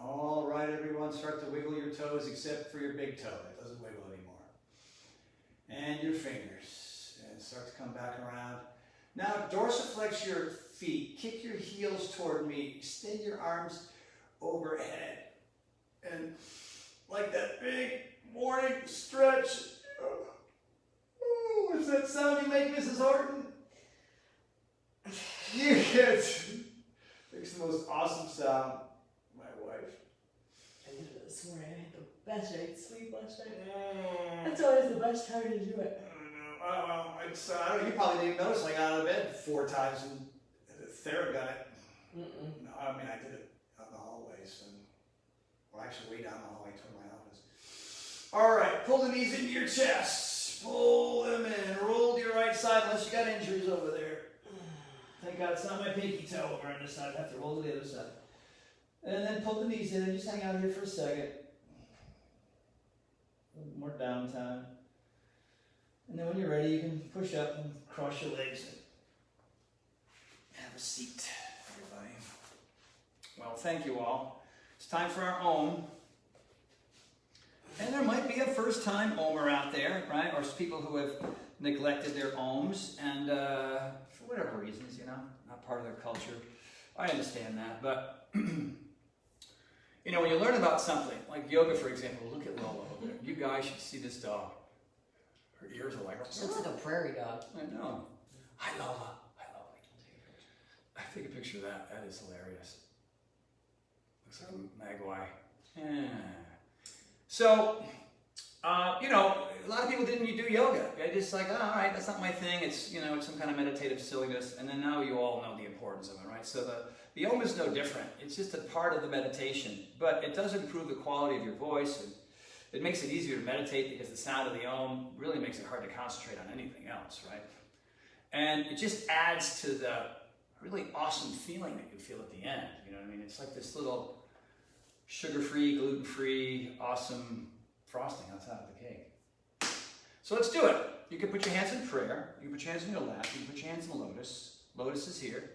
All right, everyone, start to wiggle your toes except for your big toe. That doesn't wiggle anymore. And your fingers. And start to come back around. Now, dorsiflex your feet. Kick your heels toward me. Extend your arms overhead. And like that big morning stretch. Oh, what's that sound you make, Mrs. Horton? You get. Makes the most awesome sound. My wife. It is. this morning. I had the best night's sleep last night. That's always the best time to do it. Well, it's, I don't know, you probably didn't notice I got out of bed 4 times and Thera got it. No, I mean, I did it out in the hallways and, well, actually way down the hallway toward my office. All right, pull the knees into your chest. Pull them in. Roll to your right side unless you got injuries over there. Thank God it's not my pinky toe over on this side. I have to roll to the other side. And then pull the knees in and just hang out here for a second. A little more downtime. And then when you're ready, you can push up and cross your legs and have a seat, everybody. Well, thank you all. It's time for our Om. And there might be a first-time Omer out there, right? Or people who have neglected their Oms and for whatever reasons, you know, not part of their culture. I understand that, but you know, when you learn about something, like yoga, for example, look at Lola over there. You guys should see this dog. Her ears are like, She looks like a prairie dog. I know. Hi, Lola. Hi, Lola. I take a picture of that. That is hilarious. Looks like a magpie. Yeah. So, you know, a lot of people didn't do yoga. They're just like, oh, all right, that's not my thing. It's, you know, it's some kind of meditative silliness. And then now you all know the importance of it, right? So the Om is no different. It's just a part of the meditation. But it does improve the quality of your voice. And it makes it easier to meditate because the sound of the Om really makes it hard to concentrate on anything else, right? And it just adds to the really awesome feeling that you feel at the end. You know what I mean? It's like this little sugar-free, gluten-free, awesome frosting on top of the cake. So let's do it. You can put your hands in prayer. You can put your hands in your lap. You can put your hands in the lotus. Lotus is here,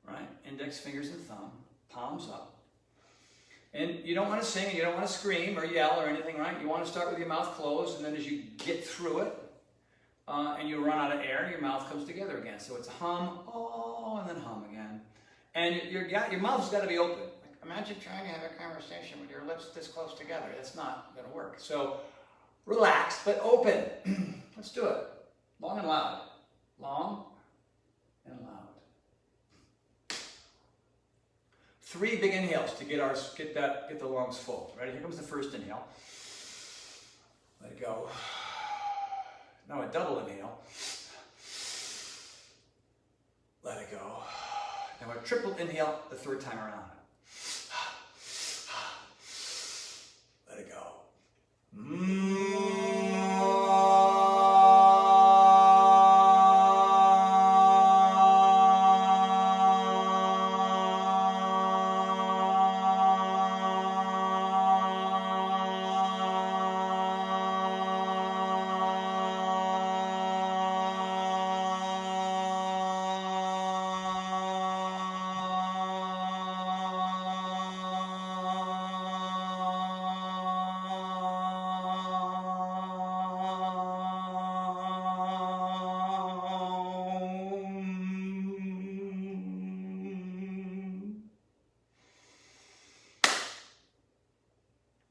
right? Index fingers and thumb, palms up. And you don't want to sing and you don't want to scream or yell or anything, right? You want to start with your mouth closed, and then as you get through it and you run out of air, your mouth comes together again. So it's hum, oh, and then hum again. And your mouth's got to be open. Imagine trying to have a conversation with your lips this close together. That's not going to work. So relaxed, but open. Let's do it. Long and loud. Long and loud. 3 big inhales to get the lungs full. Ready? Here comes the first inhale. Let it go. Now a double inhale. Let it go. Now a triple inhale the 3rd time around. Let it go.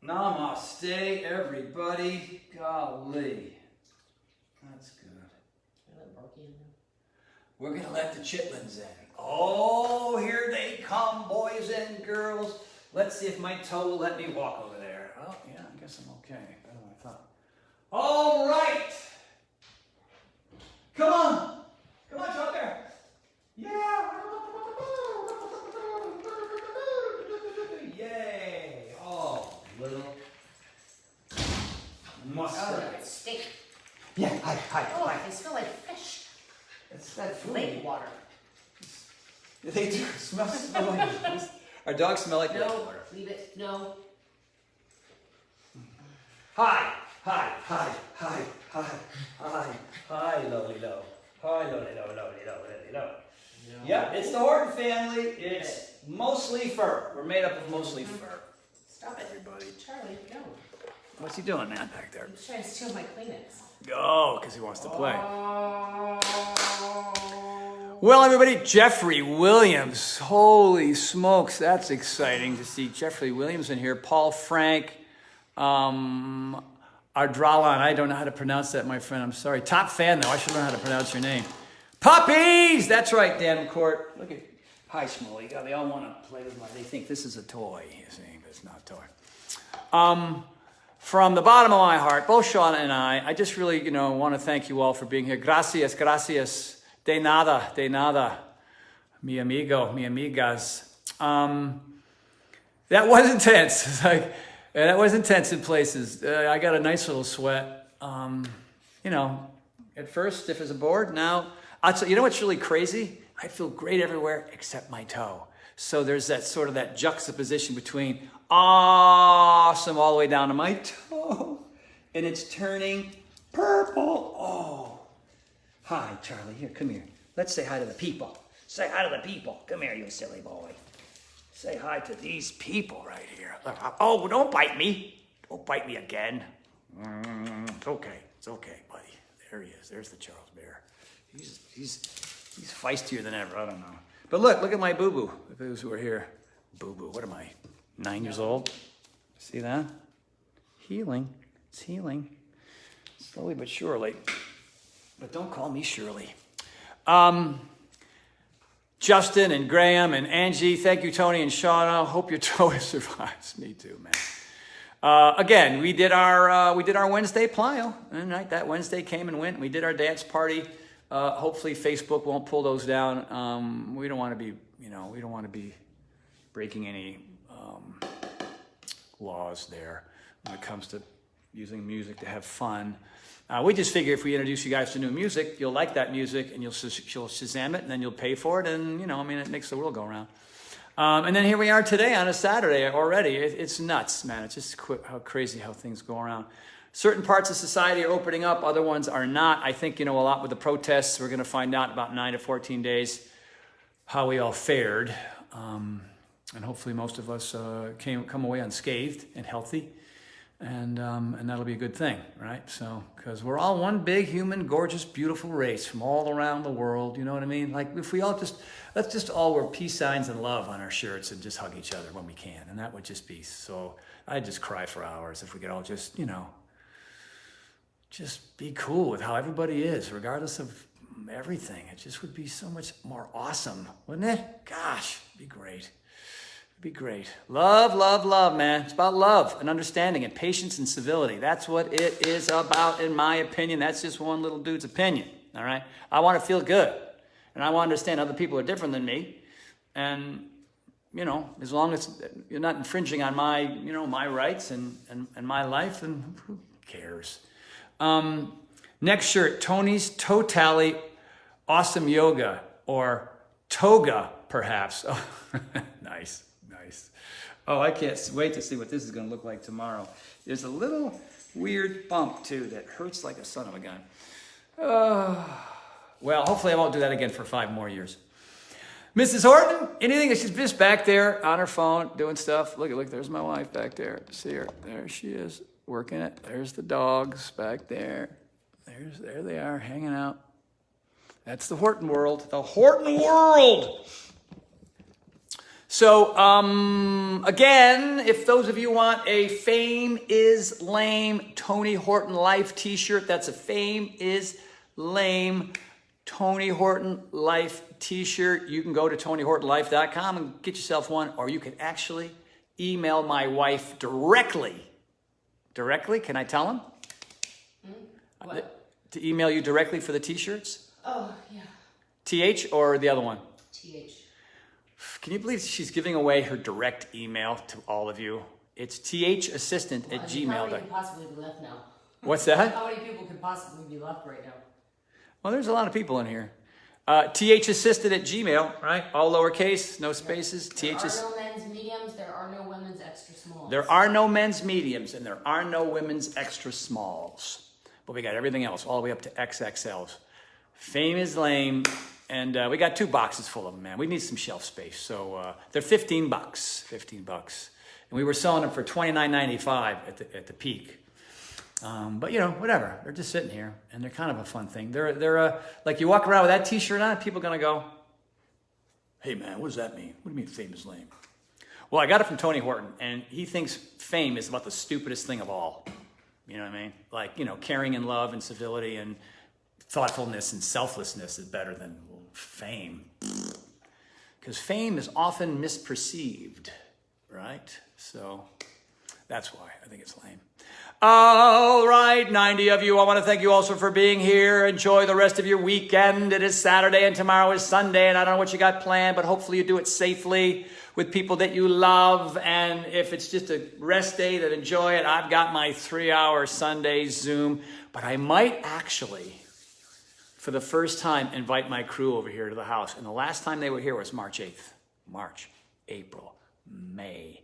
Namaste, everybody. Golly. That's good. We're going to let the chitlins in. Oh, here they come, boys and girls. Let's see if my toe will let me walk over there. Oh, yeah, I guess I'm okay. Better than I thought. All right. Come on. Come on, Joker. Yeah. Yay. Oh, little mustard. Oh, that stink. Yeah, hi. Oh, they smell like fish. It's that food. Lake water. They do smell like our dogs smell like lake No, water. leave it. No. Hi, lowly low. Hi, lowly low. Yep, it's the Horton family. It's mostly fur. We're made up of mostly fur. Stop it. Everybody. Charlie, no. What's he doing, man, back there? He's trying to steal my Kleenex. Oh, because he wants to play. Well, everybody, Jeffrey Williams. Holy smokes, that's exciting to see Jeffrey Williams in here. Paul Frank, Ardralan. I don't know how to pronounce that, my friend. I'm sorry. Top fan, though. I should learn how to pronounce your name. Puppies! That's right, Dan McCourt. Look at Hi, Schmolly. Yeah, they all want to play with they think this is a toy. You see, but it's not a toy. From the bottom of my heart, both Shauna and I just really, want to thank you all for being here. Gracias, gracias. De nada. Mi amigo, mi amigas. That was intense. It's like, that was intense in places. I got a nice little sweat. At first, stiff as a board. Now, you know what's really crazy? I feel great everywhere except my toe. So there's that juxtaposition between awesome all the way down to my toe, and it's turning purple. Oh, hi, Charlie. Here, come here. Let's say hi to the people. Say hi to the people. Come here, you silly boy. Say hi to these people right here. Oh, don't bite me. Don't bite me again. It's okay. It's okay, buddy. There he is. There's the Charles Bear. He's feistier than ever. I don't know. But look at my boo-boo. For those who are here. Boo-boo. What am I? 9 years old? See that? Healing. It's healing. Slowly but surely. But don't call me Shirley. Justin and Graham and Angie, thank you, Tony and Shauna. Hope your toe survives. Me too, man. Again, we did our Wednesday plyo, and that Wednesday came and went. We did our dance party. Hopefully, Facebook won't pull those down. We don't want to be, we don't want to be breaking any laws there when it comes to using music to have fun. We just figure if we introduce you guys to new music, you'll like that music and you'll Shazam it and then you'll pay for it. And, it makes the world go around. And then here we are today on a Saturday already. It's nuts, man. It's just how crazy how things go around. Certain parts of society are opening up. Other ones are not. I think, a lot with the protests. We're going to find out in about 9 to 14 days how we all fared. And hopefully most of us come away unscathed and healthy. And that'll be a good thing, right? So, because we're all one big, human, gorgeous, beautiful race from all around the world. You know what I mean? Like, if we all let's just all wear peace signs and love on our shirts and just hug each other when we can. And that would just be so, I'd just cry for hours if we could all just be cool with how everybody is, regardless of everything. It just would be so much more awesome, wouldn't it? Gosh, it'd be great. Be great. Love, love, love, man. It's about love and understanding and patience and civility. That's what it is about, in my opinion. That's just one little dude's opinion, all right? I want to feel good, and I want to understand other people are different than me. And, as long as you're not infringing on my, my rights and my life, then who cares? Next shirt, Tony's Toe Tally Awesome Yoga, or Toga, perhaps. Oh, nice. Oh, I can't wait to see what this is going to look like tomorrow. There's a little weird bump, too, that hurts like a son of a gun. Well, hopefully I won't do that again for 5 more years. Mrs. Horton, anything? She's just back there on her phone doing stuff. Look, there's my wife back there. See her? There she is, working it. There's the dogs back there. There they are, hanging out. That's the Horton world. The Horton world! So, again, if those of you want a Fame is Lame Tony Horton Life t-shirt, that's a Fame is Lame Tony Horton Life t-shirt. You can go to TonyHortonLife.com and get yourself one, or you can actually email my wife directly. Directly? Can I tell him? What? To email you directly for the t-shirts? Oh, yeah. TH or the other one? TH. Can you believe she's giving away her direct email to all of you? It's thassistant@gmail.com. How many could possibly be left now? What's that? How many people could possibly be left right now? Well, there's a lot of people in here. thassistant@gmail, right? All lowercase, no spaces. There are no men's mediums. There are no women's extra smalls. There are no men's mediums, and there are no women's extra smalls. But we got everything else, all the way up to XXLs. Fame is Lame. And we got 2 boxes full of them, man. We need some shelf space. So they're $15. $15. And we were selling them for $29.95 at the peak. But whatever. They're just sitting here, and they're kind of a fun thing. They're like you walk around with that T-shirt on, people are gonna go, "Hey man, what does that mean? What do you mean Fame is Lame?" Well, I got it from Tony Horton, and he thinks fame is about the stupidest thing of all. You know what I mean? Like caring and love and civility and thoughtfulness and selflessness is better than fame. because fame is often misperceived, right? So that's why I think it's lame. All right, 90 of you. I want to thank you also for being here. Enjoy the rest of your weekend. It is Saturday and tomorrow is Sunday, and I don't know what you got planned, but hopefully you do it safely with people that you love. And if it's just a rest day, then enjoy it. I've got my 3-hour Sunday Zoom, but I might actually, for the first time, invite my crew over here to the house. And the last time they were here was March 8th. March, April, May,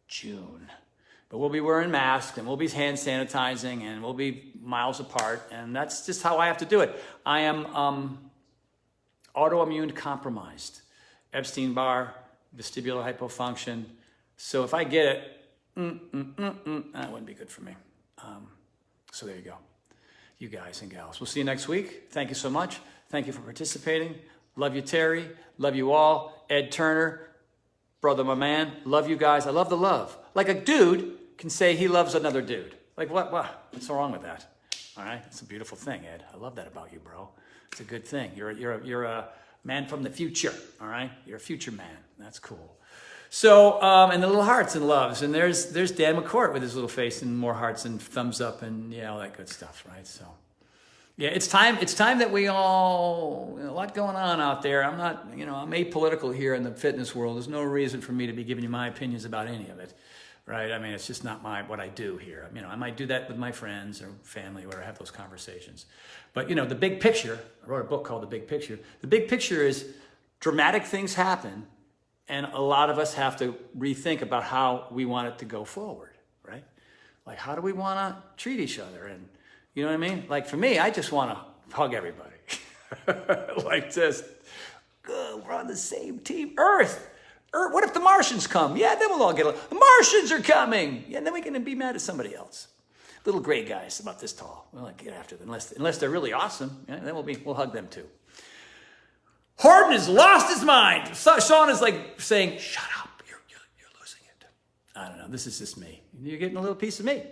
June. But we'll be wearing masks, and we'll be hand sanitizing, and we'll be miles apart, and that's just how I have to do it. I am autoimmune compromised, Epstein-Barr, vestibular hypofunction. So if I get it, that wouldn't be good for me. So there you go, you guys and gals. We'll see you next week. Thank you so much. Thank you for participating. Love you, Terry. Love you all. Ed Turner, brother, my man. Love you guys. I love the love. Like a dude can say he loves another dude. Like what? What's wrong with that? All right, it's a beautiful thing, Ed. I love that about you, bro. It's a good thing. You're a man from the future. All right, you're a future man. That's cool. So and the little hearts and loves, and there's Dan McCourt with his little face and more hearts and thumbs up and all that good stuff, right? So yeah, it's time that we all, a lot going on out there. I'm not, I'm apolitical here in the fitness world. There's no reason for me to be giving you my opinions about any of it. Right? I mean, it's just not what I do here. I might do that with my friends or family where I have those conversations. But, the big picture, I wrote a book called The Big Picture. The big picture is dramatic things happen, and a lot of us have to rethink about how we want it to go forward, right? Like, how do we want to treat each other? And, you know what I mean? Like, for me, I just want to hug everybody. Like, just, we're on the same team. Earth. What if the Martians come? Yeah, then we'll all get along. The Martians are coming. Yeah, and then we can be mad at somebody else. Little gray guys about this tall. We'll get after them. Unless they're really awesome, then we'll hug them too. Horton has lost his mind. Sean is like saying, shut up, you're losing it. I don't know, this is just me. You're getting a little piece of me.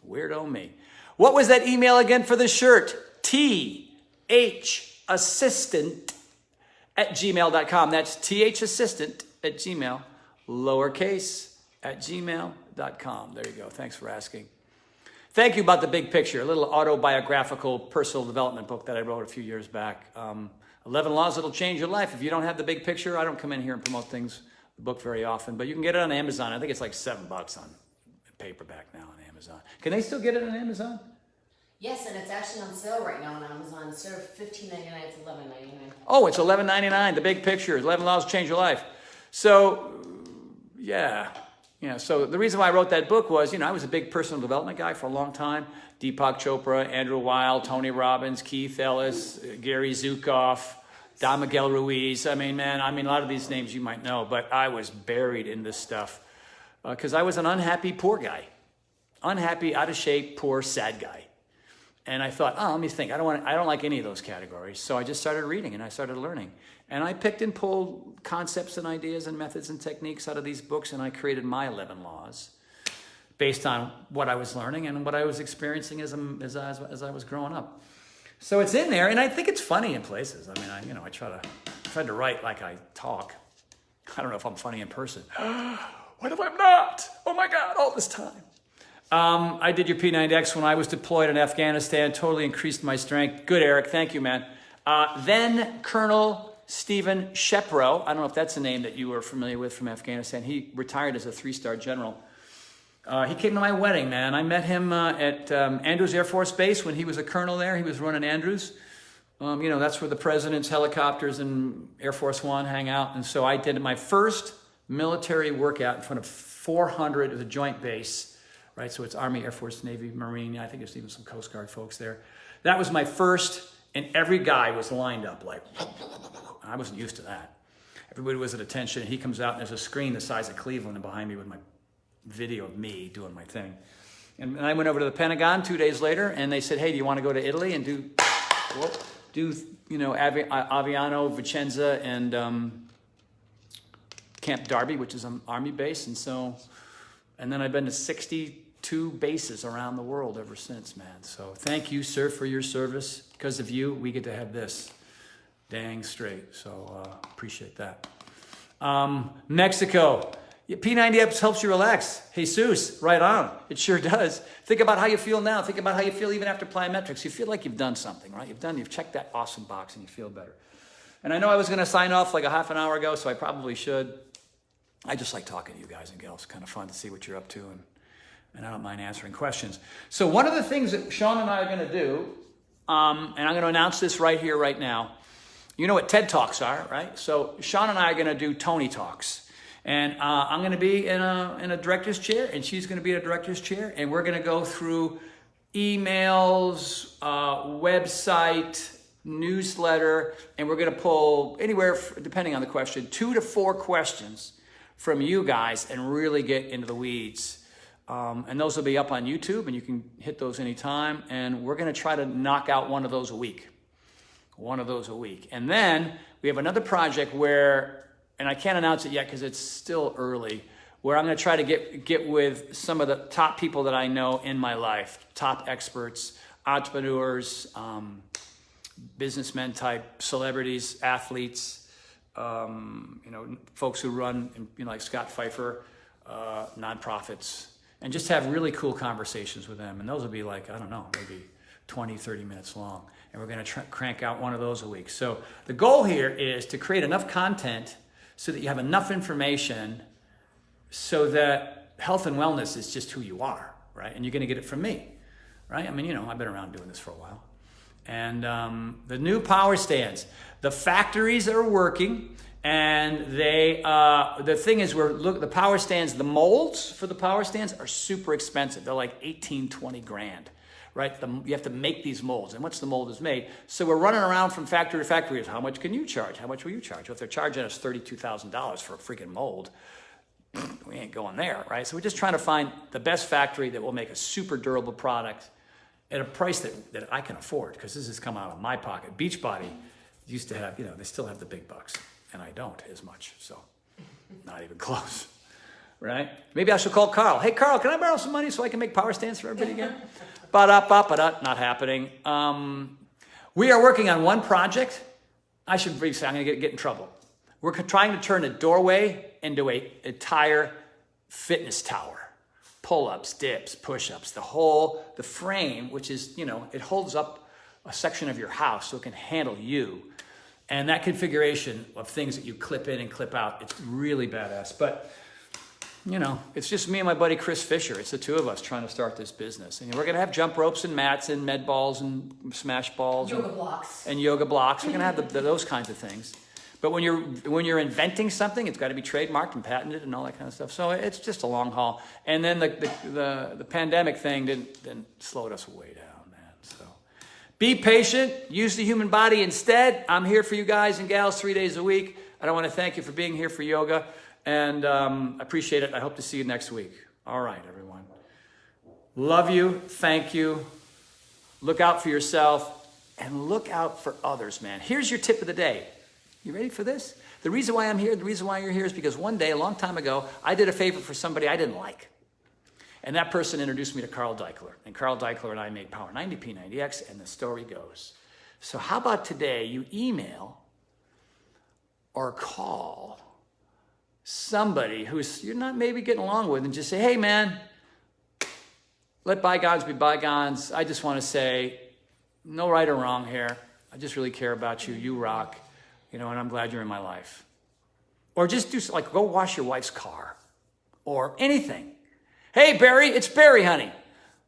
Weirdo me. What was that email again for the shirt? THAssistant@gmail.com. That's THAssistant@gmail, lowercase @gmail.com. There you go. Thanks for asking. Thank you about The Big Picture, a little autobiographical personal development book that I wrote a few years back. 11 Laws That'll Change Your Life. If you don't have The Big Picture, I don't come in here and promote the book very often, but you can get it on Amazon. I think it's like $7 on paperback now on Amazon. Can they still get it on Amazon? Yes, and it's actually on sale right now on Amazon. Instead of $15.99, it's $11.99. Oh, it's $11.99. The Big Picture, 11 Laws to Change Your Life. So, yeah. So the reason why I wrote that book was, I was a big personal development guy for a long time. Deepak Chopra, Andrew Weil, Tony Robbins, Keith Ellis, Gary Zukav, Don Miguel Ruiz. A lot of these names you might know, but I was buried in this stuff because I was an unhappy, poor guy. Unhappy, out of shape, poor, sad guy. And I thought, let me think. I don't like any of those categories. So I just started reading and I started learning. And I picked and pulled concepts and ideas and methods and techniques out of these books, and I created my 11 laws based on what I was learning and what I was experiencing as I was growing up. So it's in there, and I think it's funny in places. I try to write like I talk. I don't know if I'm funny in person. What if I'm not? Oh my God, all this time. I did your P90X when I was deployed in Afghanistan, totally increased my strength. Good, Eric, thank you, man. Then Colonel Stephen Shepro, I don't know if that's a name that you were familiar with from Afghanistan. He retired as a 3-star general. He came to my wedding, man. I met him at Andrews Air Force Base when he was a colonel there. He was running Andrews. That's where the president's helicopters and Air Force One hang out. And so I did my first military workout in front of 400 at the Joint Base. Right, so it's Army, Air Force, Navy, Marine. I think there's even some Coast Guard folks there. That was my first, and every guy was lined up like, I wasn't used to that. Everybody was at attention. He comes out and there's a screen the size of Cleveland behind me with my video of me doing my thing. And I went over to the Pentagon 2 days later, and they said, hey, do you want to go to Italy and do Aviano, Vicenza, and Camp Darby, which is an Army base. And then I've been to 62 bases around the world ever since, man. So thank you, sir, for your service. Because of you, we get to have this. Dang straight. So appreciate that. Mexico. P90X helps you relax. Jesus, right on. It sure does. Think about how you feel now. Think about how you feel even after plyometrics. You feel like you've done something, right? You've checked that awesome box and you feel better. And I know I was going to sign off like a half an hour ago, so I probably should. I just like talking to you guys and gals. It's kind of fun to see what you're up to, and I don't mind answering questions. So one of the things that Sean and I are going to do, and I'm going to announce this right here, right now. You know what TED Talks are, right? So Sean and I are going to do Tony Talks. And I'm going to be in a director's chair, and she's going to be in a director's chair, and we're going to go through emails, website, newsletter, and we're going to pull anywhere, depending on the question, 2 to 4 questions from you guys and really get into the weeds. And those will be up on YouTube, and you can hit those anytime. And we're going to try to knock out one of those a week. One of those a week. And then we have another project where, and I can't announce it yet because it's still early, where I'm going to try to get with some of the top people that I know in my life, top experts, entrepreneurs, businessmen type, celebrities, athletes, folks who run, like Scott Pfeiffer, nonprofits, and just have really cool conversations with them. And those will be like, I don't know, maybe 20, 30 minutes long. And we're going to crank out one of those a week. So the goal here is to create enough content so that you have enough information so that health and wellness is just who you are, right? And you're going to get it from me, right? I mean, I've been around doing this for a while. And the new power stands, the factories are working, and the thing is, the power stands, the molds for the power stands are super expensive. They're like 18, 20 grand. Right? You have to make these molds, and once the mold is made, so we're running around from factory to factory. How much can you charge? How much will you charge? Well, if they're charging us $32,000 for a freaking mold, we ain't going there, right? So we're just trying to find the best factory that will make a super durable product at a price that I can afford, because this has come out of my pocket. Beachbody used to have, they still have the big bucks, and I don't as much, so not even close. Right? Maybe I should call Carl. Hey, Carl, can I borrow some money so I can make power stands for everybody again? Ba-da-ba-ba-da, not happening. We are working on one project. I should briefly say, I'm going to get in trouble. We're trying to turn a doorway into an entire fitness tower. Pull-ups, dips, push-ups, the frame, which is, it holds up a section of your house so it can handle you. And that configuration of things that you clip in and clip out, it's really badass. But it's just me and my buddy Chris Fisher. It's the two of us trying to start this business. And we're going to have jump ropes and mats and med balls and smash balls. Yoga blocks. And yoga blocks. We're going to have those kinds of things. But when you're inventing something, it's got to be trademarked and patented and all that kind of stuff. So it's just a long haul. And then the pandemic thing didn't slow us way down, man. So be patient. Use the human body instead. I'm here for you guys and gals 3 days a week. I want to thank you for being here for yoga. And I appreciate it. I hope to see you next week. All right, everyone. Love you. Thank you. Look out for yourself and look out for others, man. Here's your tip of the day. You ready for this? The reason why I'm here, the reason why you're here is because one day, a long time ago, I did a favor for somebody I didn't like. And that person introduced me to Carl Deichler. And Carl Deichler and I made Power 90 P90X, and the story goes. So how about today you email or call somebody who's you're not maybe getting along with and just say, hey, man, let bygones be bygones. I just want to say no right or wrong here. I just really care about you. You rock, and I'm glad you're in my life. Or just do go wash your wife's car or anything. Hey, Barry, it's Barry, honey.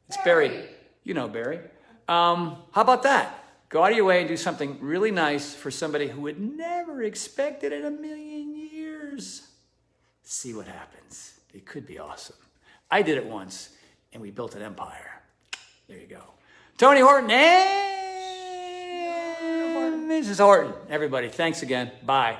It's Barry. You know Barry. How about that? Go out of your way and do something really nice for somebody who would never expect it in a million years. See what happens. It could be awesome. I did it once, and we built an empire. There you go. Tony Horton, and this is Horton. Everybody, thanks again. Bye.